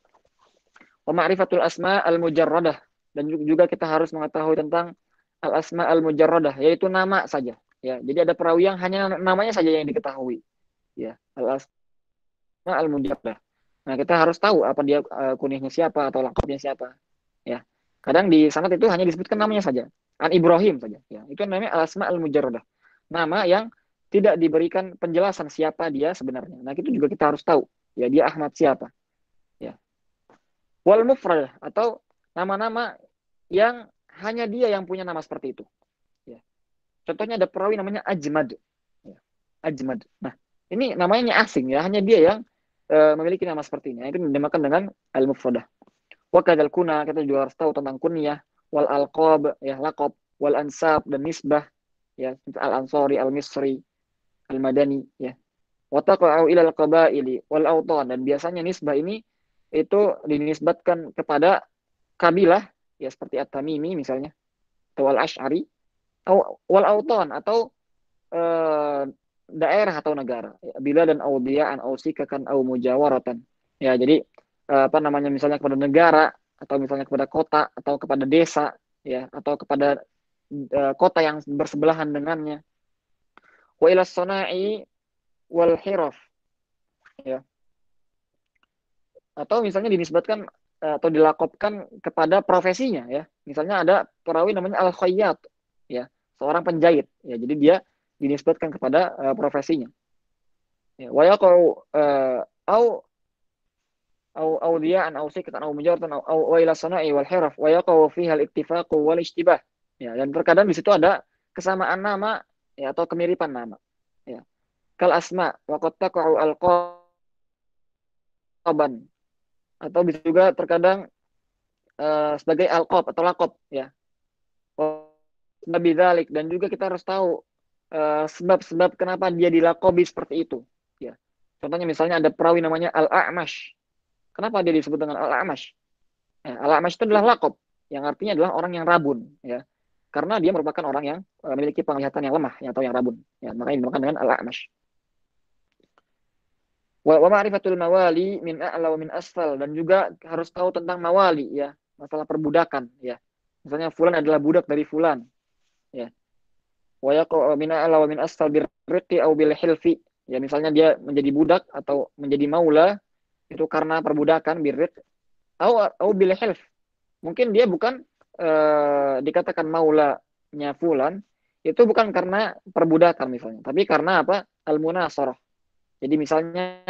wa ma'rifatul asma al-mujarradah, dan juga kita harus mengetahui tentang al-asma al-mujarradah, yaitu nama saja. Ya, jadi ada perawi yang hanya namanya saja yang diketahui. Ya, al-asma al-mujarradah. Nah, kita harus tahu apa dia kunyahnya siapa atau laqabnya siapa. Ya. Kadang di sanad itu hanya disebutkan namanya saja. An Ibrahim saja. Ya, itu namanya al-asma al-mujarradah. Nama yang tidak diberikan penjelasan siapa dia sebenarnya. Nah, itu juga kita harus tahu. Ya, dia Ahmad siapa. Ya. Wal mufradah, atau nama-nama yang hanya dia yang punya nama seperti itu. Ya. Contohnya ada perawi namanya Ajmad. Ya. Ajmad. Nah, ini namanya asing ya, hanya dia yang memiliki nama seperti ini. Itu dinamakan dengan al-mufradah. Wa kadzal kuna, kita juga harus tahu tentang kunyah, wal alqab, ya laqab, wal ansab dan nisbah, ya al-ansari, al-misri, al-madani, ya. Wa taqa'u ila al-qabaili wal awtan, dan biasanya nisbah ini itu dinisbatkan kepada kabilah, ya seperti At-Tamimi misalnya, atau Al-Asy'ari, atau wal awtan, atau daerah atau negara. Ya, bila dan audiya'an au sikakan au mujawaratan. Ya, jadi apa namanya, misalnya kepada negara, atau misalnya kepada kota, atau kepada desa, ya, atau kepada kota yang bersebelahan dengannya. Wa ila sana'i wal hiraf, ya. Atau misalnya dinisbatkan atau dilakopkan kepada profesinya, ya. Misalnya ada perawi namanya Al-Khayyat, ya, seorang penjahit, ya. Jadi dia dinisbatkan kepada profesinya. Ya, wa yaqau au dia an au sikatan au mujaratan au wa ila sana'i wal hiraf wa yaqau fiha al-ittifaq wal ishtibah. Ya, dan terkadang di situ ada kesamaan nama, ya, atau kemiripan nama. Ya. Kal asma wa qad taqa'u al-qaban, atau bisa juga terkadang sebagai alqab atau laqab, ya. Nabi dzalik, dan juga kita harus tahu sebab-sebab kenapa dia dilaqabi seperti itu, ya. Contohnya misalnya ada perawi namanya Al-A'mash. Kenapa dia disebut dengan Al-A'mash? Ya, Al-A'mash itu adalah laqab yang artinya adalah orang yang rabun, ya. Karena dia merupakan orang yang memiliki penglihatan yang lemah, ya, atau yang rabun. Ya, makanya dinamakan dengan Al-A'mash. Wa ma'rifatul mawali min a'la wa min asfal, dan juga harus tahu tentang mawali, ya, masalah perbudakan, ya. Misalnya fulan adalah budak dari fulan, ya. Wa yaqa'u min a'la wa min asfal birriqi aw bil hilfi. Ya, misalnya dia menjadi budak atau menjadi maula itu karena perbudakan, birriq au bil hilf. Mungkin dia bukan dikatakan maula hadisnya fulan itu bukan karena perbudakan misalnya, tapi karena apa? Al-munasarah. Jadi misalnya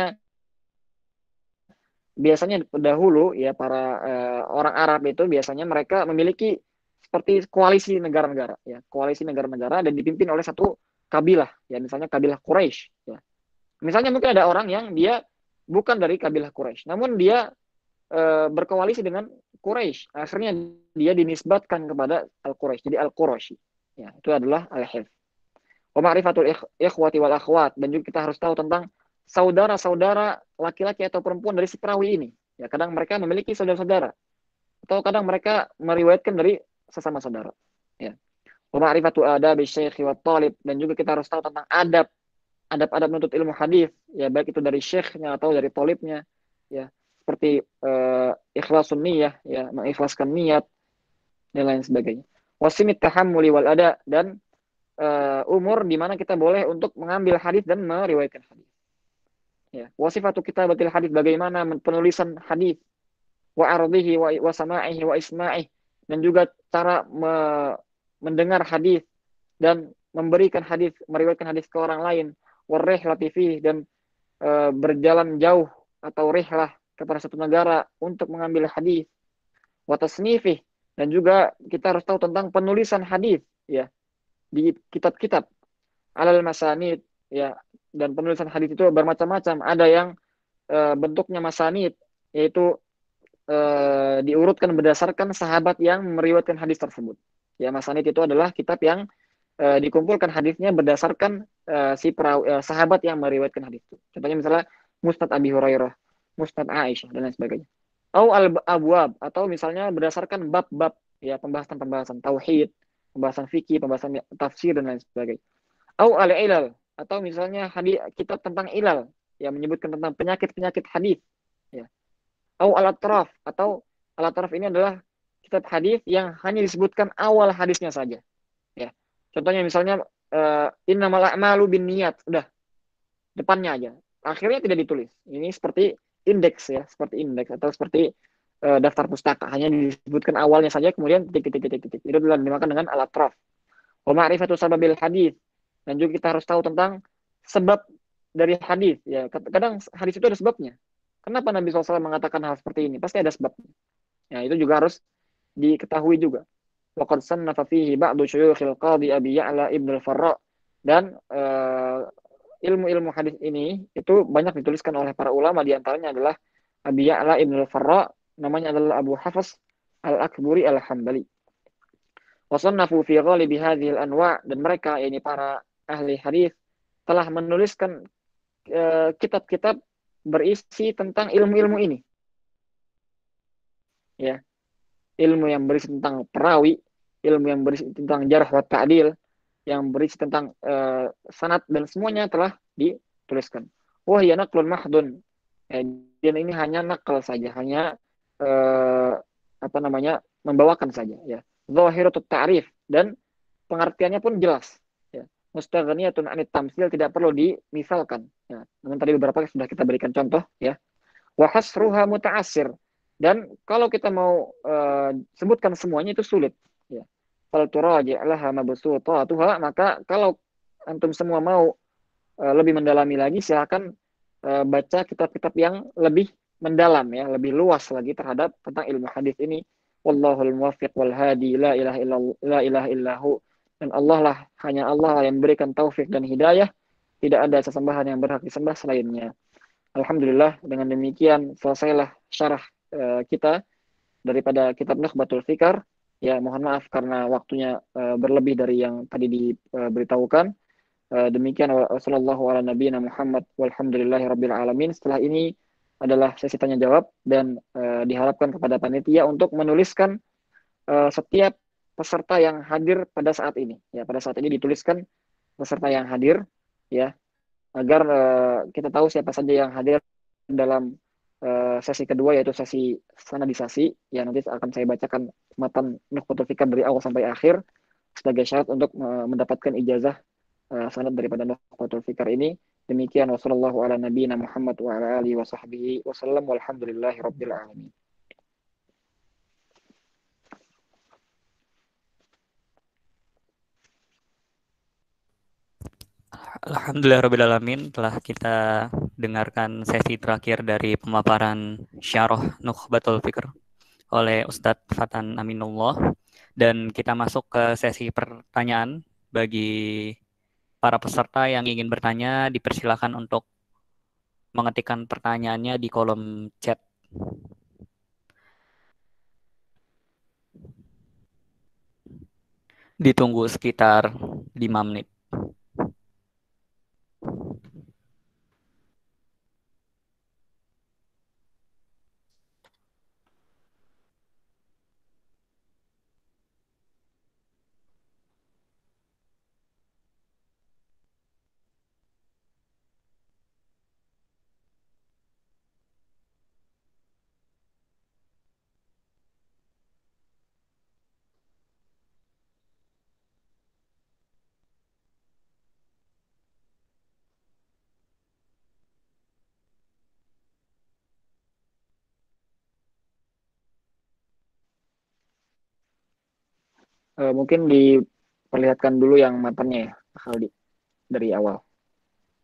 biasanya dahulu ya para orang Arab itu biasanya mereka memiliki seperti koalisi negara-negara ya, koalisi negara-negara dan dipimpin oleh satu kabilah ya, misalnya kabilah Quraisy ya. Misalnya mungkin ada orang yang dia bukan dari kabilah Quraisy, namun dia berkoalisi dengan Quraisy. Akhirnya dia dinisbatkan kepada Al-Quraisy. Jadi Al-Quraisy. Ya, itu adalah al-hifz. Wa ma'rifatul ikhwati wal akhwat, dan juga kita harus tahu tentang saudara-saudara laki-laki atau perempuan dari si perawi ini. Ya, kadang mereka memiliki saudara-saudara atau kadang mereka meriwayatkan dari sesama saudara. Ya. Wa ma'rifatu adabi syekh wa talib, dan juga kita harus tahu tentang adab menuntut ilmu hadis, ya baik itu dari syekhnya atau dari talibnya, ya seperti ikhlasun niyah, ya mengikhlaskan niat dan lain sebagainya. Wasimit tahammuli wal ada, dan umur di mana kita boleh untuk mengambil hadis dan meriwayatkan hadis. Ya. Wasifatu kitabatil hadis, bagaimana penulisan hadis, wa ardhihi wa sama'ihi wa isma'ihi, dan juga cara mendengar hadis dan memberikan hadis, meriwayatkan hadis ke orang lain, warrihlati fihi, dan berjalan jauh atau rihlah kepada satu negara untuk mengambil hadis, wa tasnifih, dan juga kita harus tahu tentang penulisan hadis ya di kitab-kitab, alal masanid ya, dan penulisan hadis itu bermacam-macam. Ada yang bentuknya masanid, yaitu diurutkan berdasarkan sahabat yang meriwayatkan hadis tersebut. Ya, masanid itu adalah kitab yang dikumpulkan hadisnya berdasarkan sahabat yang meriwayatkan hadis itu. Contohnya misalnya Musnad Abi Hurairah, Musnad Aisyah, dan lain sebagainya. Au al-abwab, atau misalnya berdasarkan bab-bab, ya pembahasan-pembahasan tauhid, pembahasan fikih, pembahasan tafsir, dan lain sebagainya. Au al-ilal, atau misalnya hadis kitab tentang ilal, yang menyebutkan tentang penyakit-penyakit hadis, ya. Au al-atraf, atau al-atraf ini adalah kitab hadis yang hanya disebutkan awal hadisnya saja, ya. Contohnya misalnya innamal a'malu binniyat, udah depannya aja. Akhirnya tidak ditulis. Ini seperti indeks ya, seperti indeks atau seperti daftar pustaka, hanya disebutkan awalnya saja kemudian titik titik titik titik. Itu adalah dinamakan dengan al-atraf. Wa ma'rifatu sababil hadis, dan juga kita harus tahu tentang sebab dari hadis ya. Kadang hadis itu ada sebabnya. Kenapa Nabi SAW mengatakan hal seperti ini? Pasti ada sebabnya. Ya, itu juga harus diketahui juga. Waqad sannafa fihi ba'du syuyukhil qadhi Abi Ya'la Ibnu al-Farra, dan ilmu-ilmu hadis ini itu banyak dituliskan oleh para ulama, di antaranya adalah Abi Ya'la Ibnu al-Farra, namanya adalah Abu Hafs Al-Akburi Al-Hambali. Wa sannafu fi ghalibi hadhil anwa', dan mereka ini para ahli hadis telah menuliskan kitab-kitab berisi tentang ilmu-ilmu ini. Ya, ilmu yang berisi tentang perawi, ilmu yang berisi tentang jarh wa ta'dil, yang berisi tentang sanad, dan semuanya telah dituliskan. Wah ya naqlun mahdun. Dan ini hanya nakal saja, hanya apa namanya, membawakan saja ya. Zahiratut ta'rif, dan pengertiannya pun jelas ya. Mustaghniyatun anit tamsil, tidak perlu dimisalkan ya. Namun tadi beberapa sudah kita berikan contoh ya. Wa hasruha muta'assir, dan kalau kita mau sebutkan semuanya itu sulit ya. Fal turaji'laha mabsutatuha, maka kalau antum semua mau lebih mendalami lagi, silakan baca kitab-kitab yang lebih mendalam ya, lebih luas lagi terhadap tentang ilmu hadis ini. Wallahul muwaffiq wal hadi, la ilaha illallah, la ilaha illahu, dan Allah lah, hanya Allah yang memberikan taufik dan hidayah, tidak ada sesembahan yang berhak disembah selainnya. Alhamdulillah, dengan demikian selesailah syarah kita daripada kitab Nukhbatul Fikar. Ya, mohon maaf karena waktunya berlebih dari yang tadi diberitahukan. Demikian, wassalamualaikum warahmatullahi wabarakatuh Muhammad walhamdulillahi rabbil alamin. Setelah ini adalah sesi tanya jawab, dan diharapkan kepada panitia untuk menuliskan setiap peserta yang hadir pada saat ini. Ya, pada saat ini dituliskan peserta yang hadir ya, agar kita tahu siapa saja yang hadir dalam sesi kedua, yaitu sesi sanadisasi. Ya, nanti akan saya bacakan matan Nukhbatul Fikar dari awal sampai akhir sebagai syarat untuk mendapatkan ijazah sanad daripada Nukhbatul Fikar ini. Demikian, wasallallahu ala nabiyina Muhammad wa ala alihi wa sahbihi wasallam, walhamdulillahi rabbil alamin. Alhamdulillahirrahmanirrahim, telah kita dengarkan sesi terakhir dari pemaparan Syarah Nukhbatul Fikr oleh Ustadz Fatan Aminullah, dan kita masuk ke sesi pertanyaan. Bagi para peserta yang ingin bertanya, dipersilakan untuk mengetikkan pertanyaannya di kolom chat. Ditunggu sekitar 5 menit. Mungkin diperlihatkan dulu yang matanya ya, Pak Aldi, dari awal,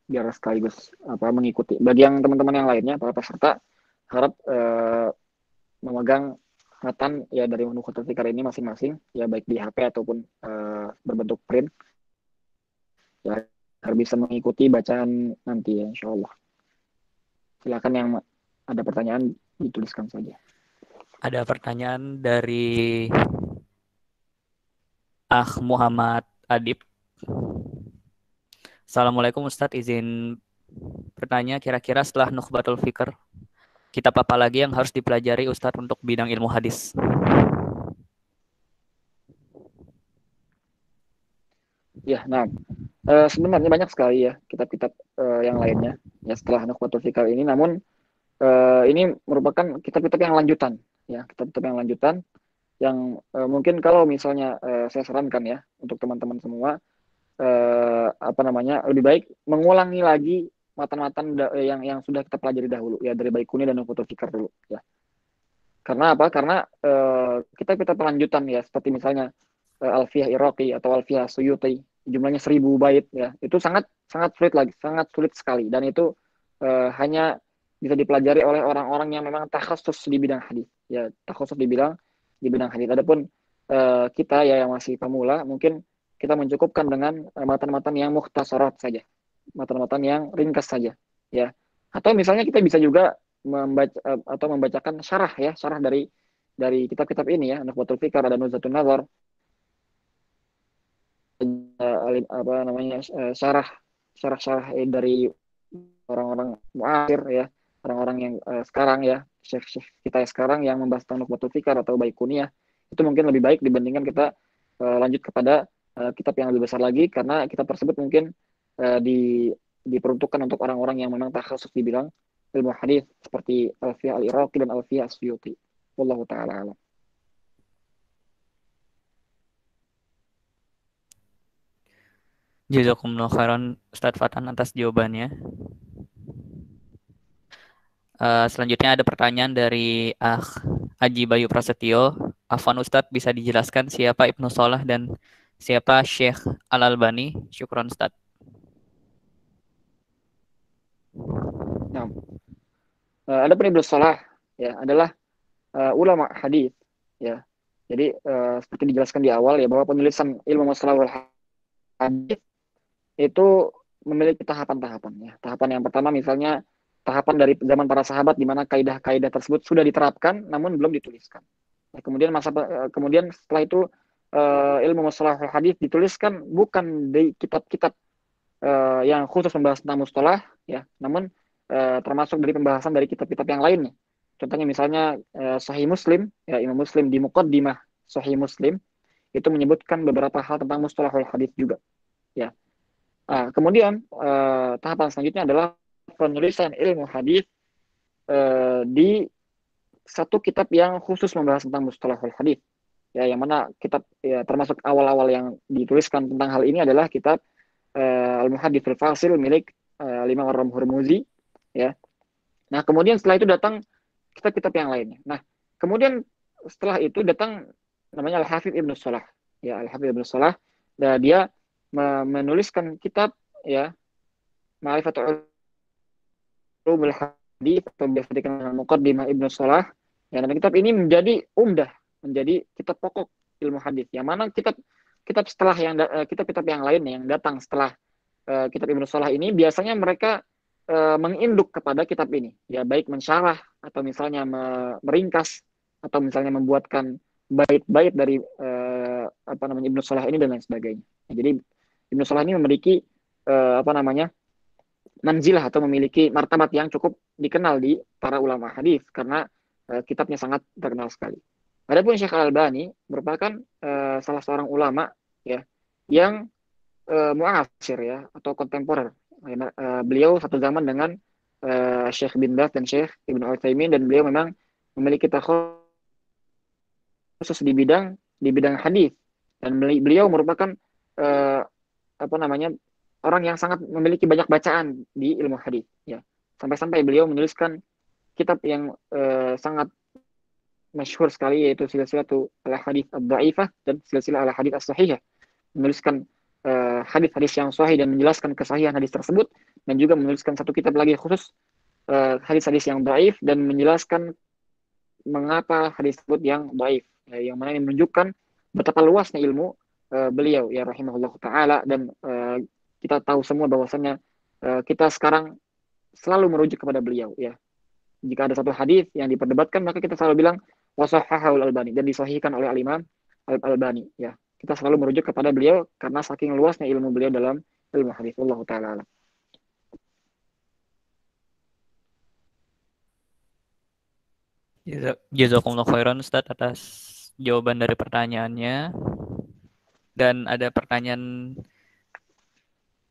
biar sekaligus mengikuti. Bagi yang teman-teman yang lainnya, para peserta, harap memegang matan ya dari Nukhbatul Fikr ini masing-masing, ya baik di HP ataupun berbentuk print, ya agar bisa mengikuti bacaan nanti ya, insya Allah. Silakan yang ada pertanyaan dituliskan saja. Ada pertanyaan dari Muhammad Adib. Assalamualaikum Ustadz, izin bertanya, kira-kira setelah Nukhbatul Fikr, kitab apa lagi yang harus dipelajari Ustadz untuk bidang ilmu hadis? Ya, nah sebenarnya banyak sekali ya kitab-kitab yang lainnya ya setelah Nukhbatul Fikr ini. Namun ini merupakan kitab-kitab yang lanjutan, ya kitab-kitab yang lanjutan yang mungkin kalau misalnya saya sarankan ya untuk teman-teman semua lebih baik mengulangi lagi matan-matan yang sudah kita pelajari dahulu ya dari Baikuni dan Nukhbatul Fikr dulu ya. Karena apa? Karena kitab-kitab pelanjutan ya seperti misalnya Alfiyah Iraqi atau Alfiyah Suyuti, jumlahnya 1000 bait ya, itu sangat sangat sulit lagi, sangat sulit sekali, dan itu hanya bisa dipelajari oleh orang-orang yang memang takhasus di bidang hadis ya, takhasus di bidang hadis. Adapun kita ya yang masih pemula, mungkin kita mencukupkan dengan matan-matan yang mukhtasarat saja, matan-matan yang ringkas saja ya. Atau misalnya kita bisa juga membacakan syarah dari kitab-kitab ini ya, Nukhbatul Fikr, ada Nuzhatun Nazar, syarah syarah dari orang-orang muasir ya, orang-orang yang sekarang ya, syekh kita sekarang yang membahas tentang Nukhbatul Fikr atau Baikuniyah, itu mungkin lebih baik dibandingkan kita lanjut kepada kitab yang lebih besar lagi, karena kitab tersebut mungkin diperuntukkan untuk orang-orang yang memang takhasus di bidang ilmu hadis seperti Alfiyah Al-Iraqi dan Alfiyah As-Suyuti. Wallahu taala alam. Jazakumullah khairan Ustadz Fatan atas jawabannya. Selanjutnya ada pertanyaan dari Haji Bayu Prasetyo. Afwan Ustadz, bisa dijelaskan siapa Ibnu Salah dan siapa Syekh Al-Albani? Syukron Ustadz. Nah, ada Ibnu Salah ya, adalah ulama hadis ya. Jadi seperti dijelaskan di awal ya, bahwa penulisan ilmu mustalahul hadis itu memiliki tahapan-tahapan ya. Tahapan yang pertama misalnya tahapan dari zaman para sahabat di mana kaidah-kaidah tersebut sudah diterapkan namun belum dituliskan. Nah, kemudian setelah itu ilmu mustalahul hadis dituliskan bukan di kitab-kitab yang khusus membahas tentang mustalah ya, namun termasuk dari pembahasan dari kitab-kitab yang lainnya. Contohnya misalnya Sahih Muslim ya, Imam Muslim di Muqaddimah Sahih Muslim itu menyebutkan beberapa hal tentang mustalahul hadis juga ya. Nah, kemudian tahapan selanjutnya adalah penulisan ilmu hadis di satu kitab yang khusus membahas tentang mustalahul hadis ya, yang mana kitab ya, termasuk awal-awal yang dituliskan tentang hal ini adalah kitab Al-Muhadits Al-Fasil milik Imam Ar-Hurmuzi ya. Nah, kemudian setelah itu datang kitab-kitab yang lainnya. Nah, kemudian setelah itu datang namanya Al-Hafidz Ibnu Salah ya, Al-Hafidz Ibnu Salah. Nah, dia menuliskan kitab ya, Ma'rifatul Ulumul Hadis atau biasa dikenal dengan Muqaddimah Ibnu Shalah. Ya, dan kitab ini menjadi umdah, menjadi kitab pokok ilmu hadis. Yang mana kitab setelah kitab-kitab yang lain yang datang setelah kitab Ibnu Shalah ini biasanya mereka menginduk kepada kitab ini. Ya, baik mensyarah atau misalnya meringkas atau misalnya membuatkan bait-bait dari Ibnu Shalah ini dan lain sebagainya. Jadi Ibnu Shalah ini memiliki apa namanya manzilah atau memiliki martabat yang cukup dikenal di para ulama hadis karena kitabnya sangat terkenal sekali. Adapun Syekh Al-Albani merupakan salah seorang ulama ya yang muasir ya atau kontemporer. Beliau satu zaman dengan Syekh bin Baz dan Syekh Ibnu Utsaimin dan beliau memang memiliki takhusus di bidang hadis dan beliau merupakan uh, apa namanya orang yang sangat memiliki banyak bacaan di ilmu hadis ya sampai-sampai beliau menuliskan kitab yang sangat masyhur sekali yaitu silsilah al hadis ad-dhaifah dan silsilah al hadis as-sahihah menuliskan hadis-hadis yang sahih dan menjelaskan kesahihan hadis tersebut dan juga menuliskan satu kitab lagi khusus hadis-hadis yang dhaif dan menjelaskan mengapa hadis tersebut yang dhaif yang mana ini menunjukkan betapa luasnya ilmu beliau ya rahimahullah taala dan kita tahu semua bahwasannya kita sekarang selalu merujuk kepada beliau ya. Jika ada satu hadis yang diperdebatkan maka kita selalu bilang wasahhahu al-Albani dan disahihkan oleh al-Imam al-Albani ya. Kita selalu merujuk kepada beliau karena saking luasnya ilmu beliau dalam ilmu hadis. Wallahu taala. Jazakumullah khairan Ustaz atas jawaban dari pertanyaannya. Dan ada pertanyaan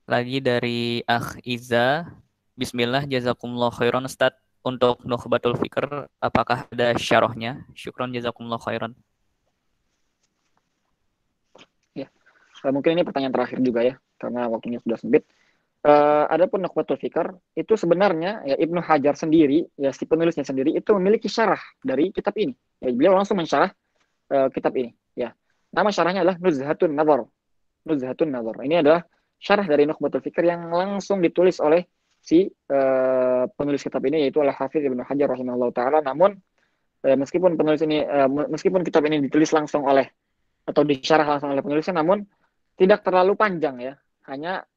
lagi dari Iza. Bismillah, jazakumullah khairan Ustaz. Untuk Nukhbatul Fikr, apakah ada syarahnya? Syukron, jazakumullah khairan. Ya, mungkin ini pertanyaan terakhir juga ya, karena waktunya sudah sempit. Adapun Nukhbatul Fikr itu sebenarnya ya Ibnu Hajar sendiri ya si penulisnya sendiri itu memiliki syarah dari kitab ini. Ya, beliau langsung mensyarah kitab ini. Ya, nama syarahnya adalah Nuzhatun Nazar. Nuzhatun Nazar. Ini adalah syarah dari Nukhbatul Fikr yang langsung ditulis oleh si penulis kitab ini yaitu Al-Hafidz Ibnu Hajar rahimahullah taala. Namun meskipun meskipun kitab ini ditulis langsung oleh atau disyarah langsung oleh penulisnya, namun tidak terlalu panjang ya, hanya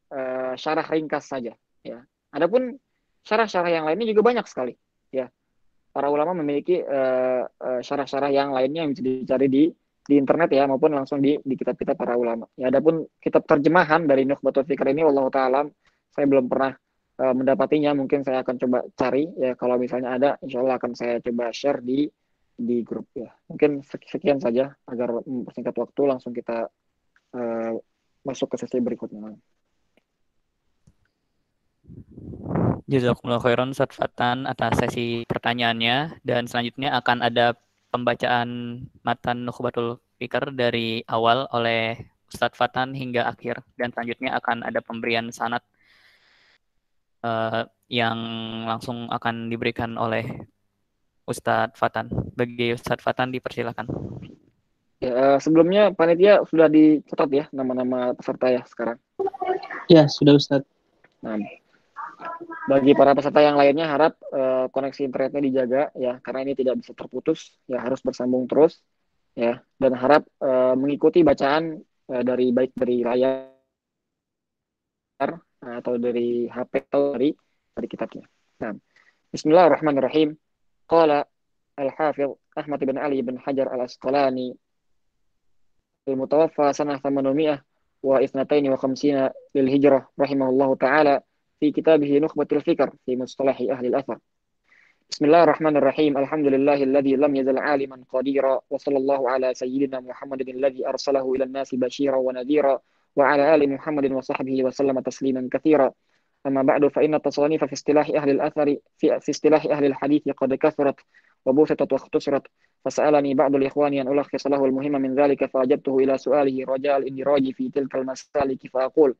syarah ringkas saja. Ya. Adapun syarah-syarah yang lainnya juga banyak sekali. Ya, para ulama memiliki syarah-syarah yang lainnya yang bisa dicari di internet ya maupun langsung di kitab-kitab para ulama. Ya, adapun kitab terjemahan dari Nukhbatul Fikr ini, wallahu taala, saya belum pernah mendapatinya. Mungkin saya akan coba cari ya kalau misalnya ada, insya Allah akan saya coba share di grup ya. Mungkin sekian saja agar mempersingkat waktu langsung kita masuk ke sesi berikutnya. Jazakumullah khairan Ustaz Fatan atas sesi pertanyaannya dan selanjutnya akan ada pembacaan matan Nukhbatul Fikr dari awal oleh Ustaz Fatan hingga akhir dan selanjutnya akan ada pemberian sanad yang langsung akan diberikan oleh Ustadz Fatan. Bagi Ustadz Fatan dipersilakan. Ya, sebelumnya panitia sudah dicatat ya nama-nama peserta ya sekarang. Ya, sudah Ustadz. Nah, bagi para peserta yang lainnya harap koneksi internetnya dijaga ya karena ini tidak bisa terputus ya harus bersambung terus ya dan harap mengikuti bacaan baik dari layar atau dari HP atau dari kitabnya. Nah, Bismillahirrahmanirrahim. Qala Al-Hafidh Ahmad bin Ali bin Hajar Al-Asqalani المتوفى سنة 852 للهجرة رحمه الله تعالى في كتابه نخبة الفكر في مصطلح أهل الأثر. بسم الله الرحمن الرحيم. الحمد لله الذي لم يزل عالما قديرا وصلى الله على سيدنا محمد الذي أرسله إلى الناس بشيرا ونذيرا وعلى آل محمد وصحبه وسلم تسليما كثيرا. أما بعد فإن التصانيف في اصطلاح أهل الأثر في اصطلاح أهل الحديث قد كثرت وبسطت واختصرت فسألني بعض الإخوان أن ألخص له المهم من ذلك فأجبته إلى سؤاله رجاء الاندراج في تلك المسالك فأقول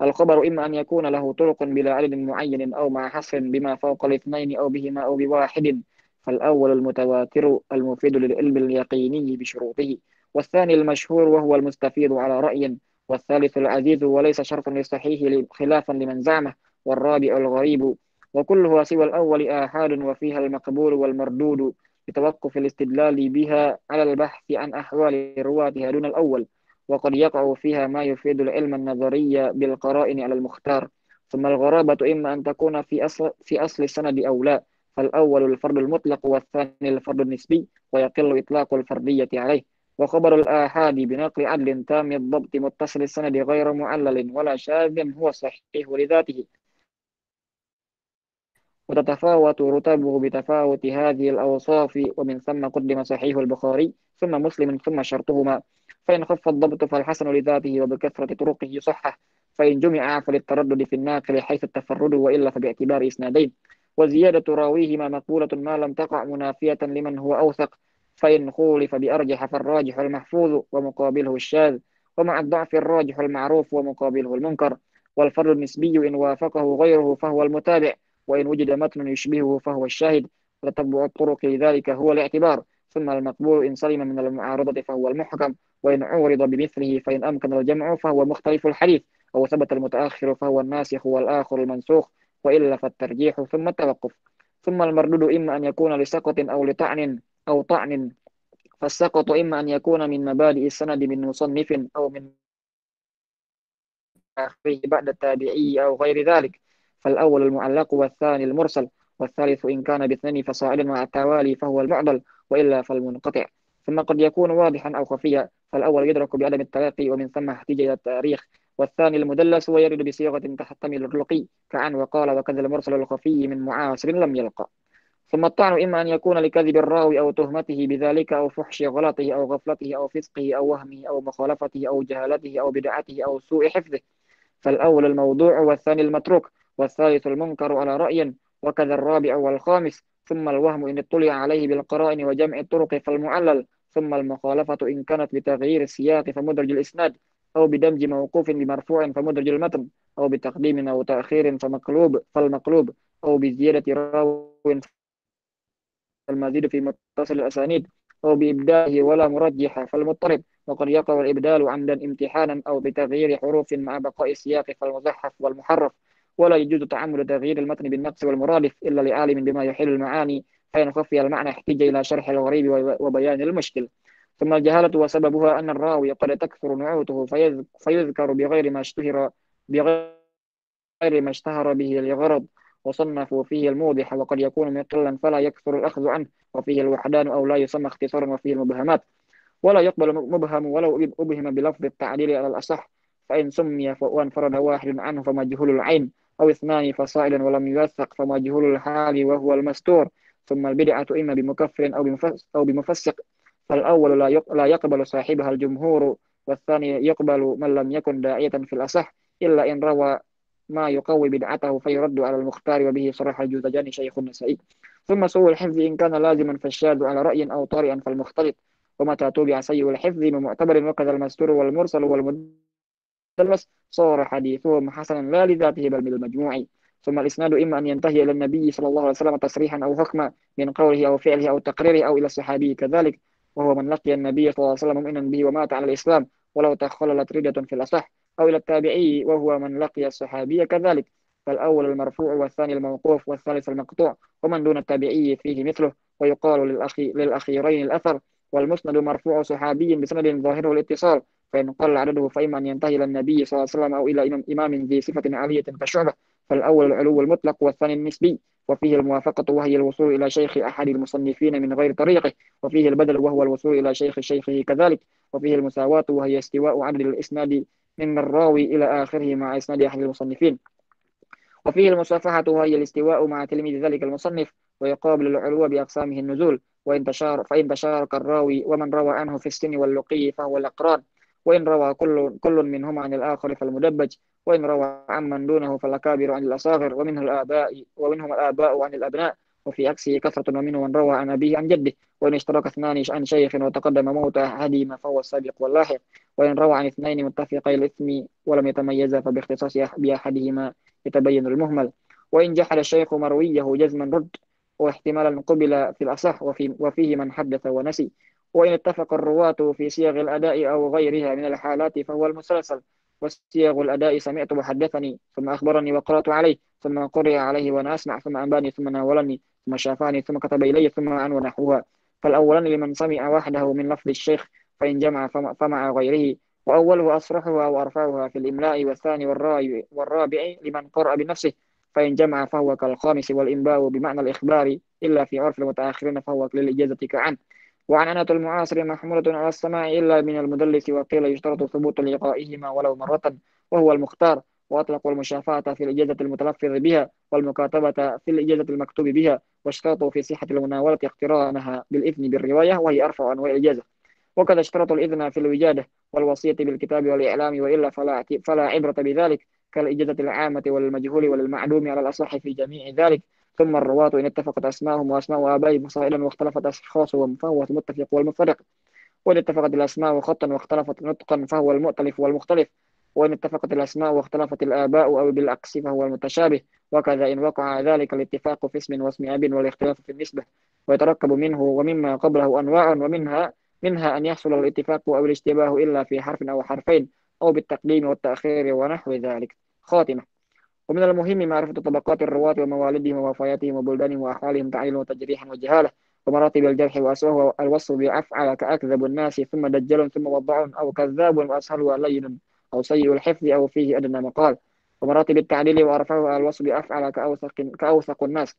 الخبر إما أن يكون له طرق بلا عدد معين أو مع حصر بما فوق الاثنين أو بهما أو بواحد فالأول المتواتر المفيد للعلم اليقيني بشروطه والثاني المشهور وهو المستفيض على رأي والثالث العزيز وليس شرطا للصحيح خلافا لمن زعمه، والرابع الغريب، وكلها سوى الأول آحاد وفيها المقبول والمردود، بتوقف الاستدلال بها على البحث عن أحوال رواتها دون الأول، وقد يقع فيها ما يفيد العلم النظري بالقرائن على المختار. ثم الغرابة إما أن تكون في أصل السند أو لا، فالأول الفرد المطلق والثاني الفرد النسبي، ويقل إطلاق الفردية عليه. وخبر الآحاد بنقل عدل تام الضبط متصل السند غير معلل ولا شاذ هو صحيح لذاته، وتتفاوت رتبه بتفاوت هذه الأوصاف، ومن ثم قدم صحيح البخاري ثم مسلم ثم شرطهما. فإن خف الضبط فالحسن لذاته وبكثرة طرقه صحة، فإن جمع فللتردد في الناقل حيث التفرد، وإلا فباعتبار إسنادين، وزيادة راويهما مقبولة ما لم تقع منافية لمن هو أوثق، فإن خولف بأرجح فالراجح المحفوظ ومقابله الشاذ، ومع الضعف الراجح المعروف ومقابله المنكر. والفرد النسبي إن وافقه غيره فهو المتابع، وإن وجد متن يشبهه فهو الشاهد، وتتبع الطرق لذلك هو الاعتبار. ثم المقبول إن سلم من المعارضة فهو المحكم، وإن عورض بمثله فإن أمكن الجمع فهو مختلف الحديث، أو ثبت المتأخر فهو الناسخ والآخر المنسوخ، وإلا فالترجيح ثم التوقف. ثم المردود إما أن يكون لسقط أو لطعن أو طعن، فالسقط إما أن يكون من مبادئ السند من مصنف أو من آخره بعد التابعي أو غير ذلك، فالأول المعلق والثاني المرسل، والثالث إن كان باثنين فصاعدا مع التوالي فهو المعضل، وإلا فالمنقطع. ثم قد يكون واضحا أو خفيا، فالأول يدرك بعدم التلاقي ومن ثم احتيج إلى التاريخ، والثاني المدلس ويرد بصيغة تحتمل الرقي كعن وقال، وكذا المرسل الخفي من معاصر لم يلقى. ثم الطعن إما أن يكون لكذب الراوي أو تهمته بذلك أو فحش غلطه أو غفلته أو فسقه أو وهمه أو مخالفته أو جهالته أو بدعته أو سوء حفظه، فالأول الموضوع والثاني المتروك، والثالث المنكر على رأي، وكذا الرابع والخامس. ثم الوهم إن اطلع عليه بالقرائن وجمع الطرق فالمعلل. ثم المخالفة إن كانت بتغيير السياق فمدرج الإسناد، أو بدمج موقوف بمرفوع فمدرج المتن، أو بتقديم أو تأخير فالمقلوب، أو بزيادة راو المزيد في متصل الأسانيد، أو بإبداله ولا مرجح فالمضطرب. وقد يقع الإبدال عمدا امتحانا أو بتغيير حروف مع بقاء السياق فالمزحف والمحرف. ولا يجوز تعمد تغيير المتن بالنقص والمرادف إلا لعالم بما يحل المعاني، فإن خفي المعنى احتج إلى شرح الغريب وبيان المشكل. ثم الجهالة وسببها أن الراوي قد تكثر نعوته فيذكر بغير ما اشتهر به لغرض، وصنفوا فيه الموضح، وقد يكون مقلا فلا يكثر الأخذ عنه، وفيه الوحدان أو لا يسمى اختصارا، وفيه المبهمات ولا يقبل مبهم ولو أبهم بلفظ التعديل على الأصح، فإن سمي وانفرد واحد عنه فمجهول العين، أو اثنان فصائلا ولم يوثق فمجهول الحال وهو المستور. ثم البدعة إما بمكفر أو بمفسق، فالأول لا يقبل صاحبها الجمهور، والثاني يقبل من لم يكن داعية في الأصح، إلا إن روى ما يقوي بدعته فيرد على المختار، وبه صرح الجوزجاني شيخ النسائي. ثم سوء الحفظ إن كان لازما فالشاذ على رأي أو طارئا فالمختلط، ومتى توبع سيء الحفظ من معتبر، وكذا المستور والمرسل والمدلس صار حديثهم حسنا لا لذاته بل من المجموع. ثم الإسناد إما أن ينتهي إلى النبي صلى الله عليه وسلم تصريحا أو حكما من قوله أو فعله أو تقريره، أو إلى الصحابي كذلك، وهو من لقي النبي صلى الله عليه وسلم مؤمنا به ومات على الإسلام ولو تخللت ردة في الأصح، أو إلى التابعي وهو من لقي الصحابي كذلك، فالأول المرفوع والثاني الموقوف والثالث المقطوع، ومن دون التابعي فيه مثله. ويقال للأخيرين الأثر، والمسند مرفوع صحابي بسند ظاهره الاتصال، فإن قل عدده فإما أن ينتهي إلى النبي صلى الله عليه وسلم أو إلى إمام ذي صفة عالية كشعبة، فالأول العلو المطلق والثاني النسبي، وفيه الموافقة وهي الوصول إلى شيخ أحد المصنفين من غير طريقه، وفيه البدل وهو الوصول إلى شيخ شيخه كذلك، وفيه المساواة وهي استواء عدد الإسناد من الراوي إلى آخره مع إسناد أحد المصنفين، وفيه المصافحة وهي الاستواء مع تلميذ ذلك المصنف، ويقابل العلو بأقسامه النزول، فإن تشارك الراوي ومن روى عنه في السن واللقي فهو الأقران، وإن روى كل منهما عن الآخر فالمدبج، وإن روى عمن دونه فالأكابر عن الأصاغر، ومنهم الآباء عن الأبناء، وفي عكسه كثرة، ومنه من روى عن أبيه عن جده، وإن اشترك اثنان عن شيخ وتقدم موت أحدهما فهو السابق واللاحق، وإن روى عن اثنين متفقي الإثم ولم يتميزا فباختصاص بأحدهما يتبين المهمل. وإن جحد الشيخ مرويه جزما رد، واحتمالا قبل في الأصح، وفيه من حدث ونسي. وإن اتفق الرواة في صيغ الأداء أو غيرها من الحالات فهو المسلسل، وصيغ الأداء سمعت وحدثني ثم أخبرني وقرأت عليه ثم قرئ عليه وأنا أسمع ثم أنباني ثم ناولني ثم شافاني ثم كتب إلي ثم عن ونحوها. فالأولان لمن سمع وحده من لفظ الشيخ فإن جمع فمع غيره، وأوله أصرحها وأرفعها في الإملاء، والثاني والرابع لمن قرأ بنفسه فإن جمع فهو كالخامس، والإنباء بمعنى الإخبار إلا في عرف المتأخرين فهو للإجازة كعن. وعنعنة المعاصر محمولة على السماع إلا من المدلس، وقيل يشترط ثبوت لقائهما ولو مرة وهو المختار، وأطلقوا المشافهة في الإجازة المتلفظ بها والمكاتبة في الإجازة المكتوب بها، واشترطوا في صحة المناولة اقترانها بالإذن بالرواية وهي أرفع أنواع الإجازة. وكذا اشترطوا الإذن في الوجادة والوصية بالكتاب والإعلام، وإلا فلا عبرة بذلك، كالإجازة العامة والمجهول وللمعلوم على الأصح في جميع ذلك. ثم الرواة إن اتفقت أسماءهم وأسماء آبائهم صائلا واختلفت أشخاصهم فهو المتفق والمفترق، وإن اتفقت الأسماء خطا واختلفت نطقا فهو المؤتلف والمختلف، وإن اتفقت الأسماء واختلفت الآباء أو بالعكس فهو المتشابه. وكذا إن وقع ذلك الاتفاق في اسم واسم أب والاختلاف في النسبة، ويتركب منه ومما قبله أنواع، ومنها أن يحصل الاتفاق أو الاشتباه إلا في حرف أو حرفين أو بالتقديم والتأخير ونحو ذلك. خاتمة. ومن المهم معرفة طبقات الرواة وموالدهم ووفياتهم وبلدانهم وأحوالهم تعليلا وتجريحا وجهالة، ومراتب الجرح وأسوأه الوصف بأفعل كأكذب الناس ثم دجال ثم وضع أو كذاب وأسهل لين أو سيء الحفظ أو فيه أدنى مقال، ومراتب التعديل وأرفعه الوصف بأفعل كأوثق الناس،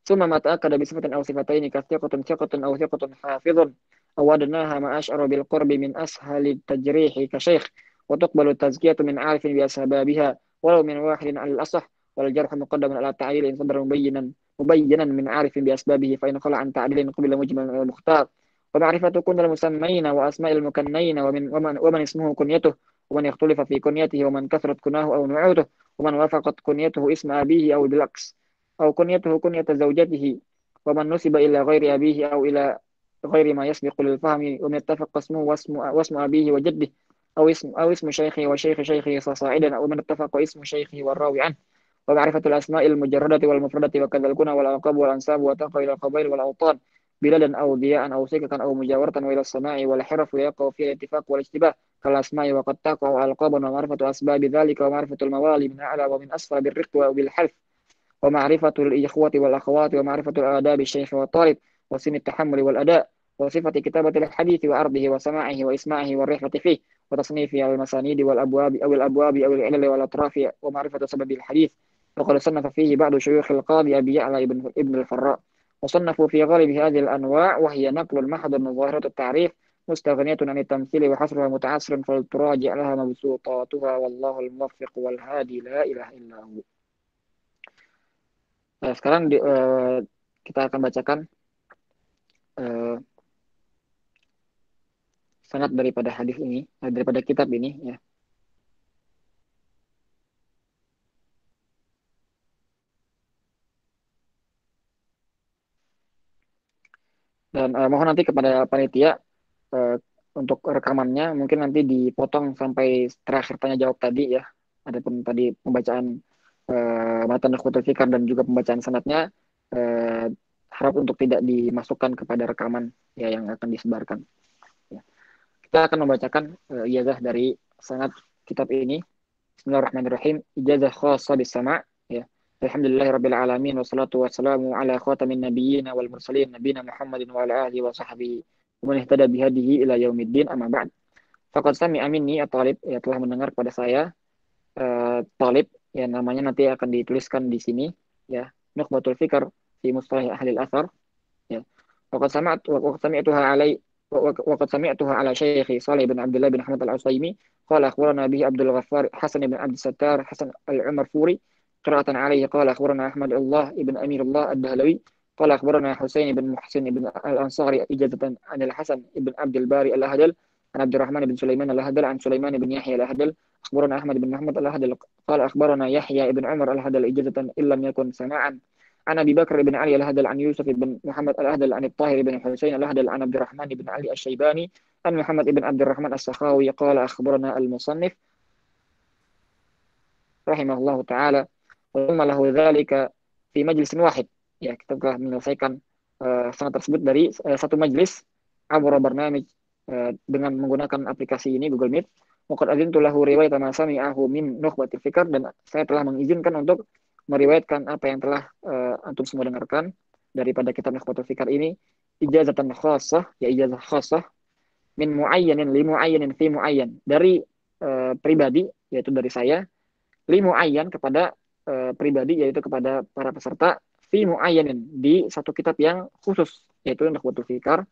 ثم ما تأكد بصفة أو صفتين كثقة ثقة أو ثقة حافظ، أو أدناها ما أشعر بالقرب من أسهل التجريح كشيخ، وتقبل التزكية من عارف بأسبابها ولو من واحد على الأصح، والجرح مقدم على التعديل إن صدر مبينا من عارف بأسبابه، فإن خلع عن تعديل قبل مجمل على المختار. ومعرفة كل المسمين وأسماء المكنين ومن اسمه كنيته، ومن اختلف في كنيته، ومن كثرت كناه أو نعوته، ومن وافقت كنيته اسم أبيه أو بالعكس، أو كنيته كنية زوجته، ومن نسب إلى غير أبيه أو إلى غير ما يسبق للفهم، ومن اتفق اسمه واسم أبيه وجده، أو اسم شيخه وشيخ شيخه فصاعدا، أو من اتفق اسم شيخه والراوي عنه. ومعرفة الأسماء المجردة والمفردة، وكذا الكنى والألقاب والأنساب، وتقع إلى القبائل والأوطان بلدا أو ضياء أو سككا أو مجاورة، وإلى الصناع والحرف، ويقع فيها الاتفاق والاشتباه كالأسماء، وقد تقع ألقابا، ومعرفة أسباب ذلك، ومعرفة الموالي من أعلى ومن أسفل بالرق وبالحلف، ومعرفة الإخوة والأخوات، ومعرفة آداب الشيخ والطالب، وسن التحمل والأداء، وصفة كتابة الحديث وعرضه وسماعه وإسماعه والرحلة فيه، وتصنيف المسانيد والأبواب أو العلل والأطراف، ومعرفة سبب الحديث. وقد صنف فيه بعض شيوخ القاضي أبي يعلى ابن الفراء، وصنفوا في غالب هذه الأنواع، وهي نقل محض من ظاهرة التعريف مستغنية عن التمثيل وحصرها متعسر، فلتراجع لها مبسوطاتها، والله الموفق والهادي لا إله إلا هو. Nah, sekarang kita akan bacakan eh, sanad daripada hadis ini, daripada kitab ini, ya. Dan mohon nanti kepada panitia eh, untuk rekamannya mungkin nanti dipotong sampai terakhir tanya jawab tadi, ya. Adapun tadi pembacaan matan Ikhwatul Fikar dan juga pembacaan sanadnya harap untuk tidak dimasukkan kepada rekaman, ya, yang akan disebarkan. Ya. Kita akan membacakan ijazah dari sanad kitab ini. Bismillahirrahmanirrahim. Ijazah khassa bis sama', ya. Alhamdulillahirabbil alamin, wassalatu wassalamu ala khatamin nabiyyin wal mursalin nabiyina Muhammadin wa ala alihi wa sahbihi wa man ihtada bihadihi ila yaumiddin, amma ba'd. Faqad sami'a minni at-talib, ya, telah mendengar pada saya talib, ya, namanya nanti akan dituliskan di sini, ya. Nukhbatul fikr fi mustalah ahli al-athar, ya. وقد سمعتها على شيخي صالح بن عبد الله بن حمد العصيمي قال أخبرنا به عبد الغفار حسن بن عبد الستار حسن العمر فوري قراءة عليه. قال أخبرنا أحمد الله بن أمير الله الدهلوي قال أخبرنا حسين بن محسن بن الأنصاري إجازة عن الحسن بن عبد الباري الأهدل عن عبد الرحمن بن سليمان الأهدل عن سليمان بن يحيى الأهدل أخبرنا أحمد بن محمد الأهدل قال أخبرنا يحيى بن عمر الأهدل إجازة إن لم يكن سماعا عن أبي بكر بن علي الأهدل عن يوسف بن محمد الأهدل عن الطاهر بن حسين الأهدل عن عبد الرحمن بن علي الشيباني عن محمد بن عبد الرحمن السخاوي قال أخبرنا المصنف رحمه الله تعالى ثم له ذلك في مجلس واحد. Ya, kita telah menyelesaikan sanad tersebut dari satu majlis abra barnamij dengan menggunakan aplikasi ini Google Meet. Waqad adzintu lahu riwayat ma sami'ahu min nukhbatil fikr, dan saya telah mengizinkan untuk meriwayatkan apa yang telah antum semua dengarkan daripada kitab Nukhbatul Fikr ini, ijazatan khassah, ya ijazah khassah, min muayyanin li muayyanin fi muayyan, dari pribadi yaitu dari saya, li muayyan kepada pribadi yaitu kepada para peserta, fi muayyanin di satu kitab yang khusus yaitu Nukhbatul Fikr.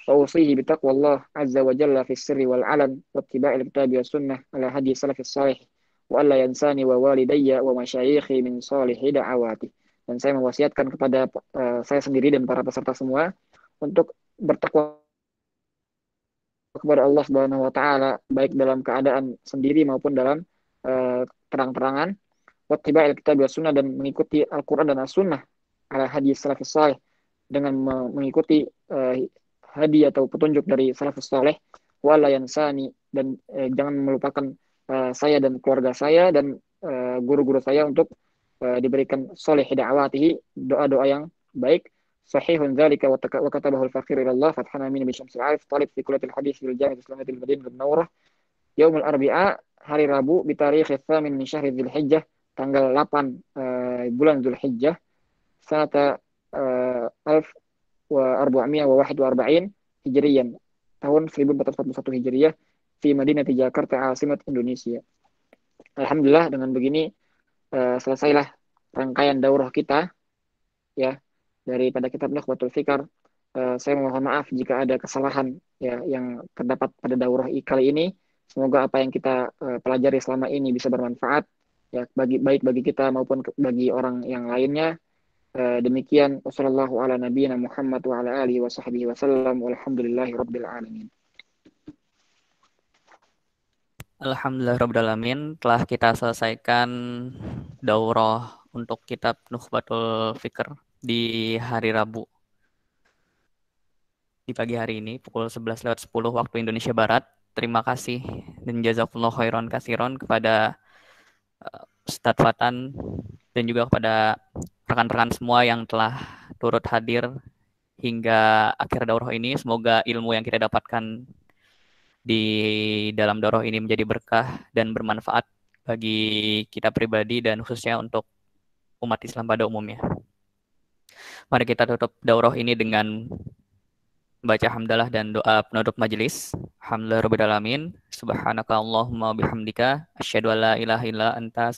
Wa bitaqwallah azza wa jalla fi sirri wal alan wa ittiba'il kitabi was sunnah ala hadi salafis salih wa alla yansani wa walidayya wa masyayikhi min salihi da'awati. Dan saya mewasiatkan kepada saya sendiri dan para peserta semua untuk bertakwa kepada Allah Subhanahu wa taala baik dalam keadaan sendiri maupun dalam terang-terangan, wattiba'il kitab was sunnah, dan mengikuti Al-Qur'an dan As-Sunnah ala hadis salafus salih, dengan mengikuti hadi atau petunjuk dari salafus salih, wala yansani, dan jangan melupakan saya dan keluarga saya dan guru-guru saya untuk diberikan soleh da'awatihi, doa-doa yang baik. Sahihun dzalika wa katabahu al-faqir ila Allah Fathan Amin bi Syamsul Arif talib fi kullatil hadis fil Jami' Islamatil Madinah Munawwarah yaumul arbi'a, hari Rabu, bi tarikh ats-tsamin min syahri Dzulhijjah, tanggal 8 bulan Dzulhijjah, sanata 1441 Hijriyan, tahun 1441 Hijriyah, di Madinah Jakarta, Asimat Indonesia. Alhamdulillah, dengan begini selesailah rangkaian daurah kita ya daripada kitab Nukhbatul Fikr. Saya mohon maaf jika ada kesalahan ya yang terdapat pada daurah kali ini. Semoga apa yang kita pelajari selama ini bisa bermanfaat ya baik bagi kita maupun bagi orang yang lainnya. Demikian, wassallallahu ala nabiyyina Muhammad wa ala alihi wa sahbihi wasallam, walhamdulillahi rabbil alamin. Alhamdulillahirrabbilalamin, telah kita selesaikan daurah untuk kitab Nukhbatul Fikr di hari Rabu di pagi hari ini pukul 11.10 waktu Indonesia Barat. Terima kasih dan jazakumullah khairan katsiran kepada Ustadz Fatan dan juga kepada rekan-rekan semua yang telah turut hadir hingga akhir daurah ini. Semoga ilmu yang kita dapatkan di dalam daurah ini menjadi berkah dan bermanfaat bagi kita pribadi dan khususnya untuk umat Islam pada umumnya. Mari kita tutup daurah ini dengan baca hamdalah dan doa penutup majelis. Alhamdulillahirrahmanirrahim. Subhanaka Allahumma bihamdika asyhadu an la ilaha illa anta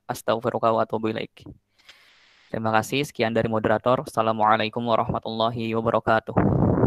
astaghfiruka wa atubu ilaik. Terima kasih. Sekian dari moderator. Assalamualaikum warahmatullahi wabarakatuh.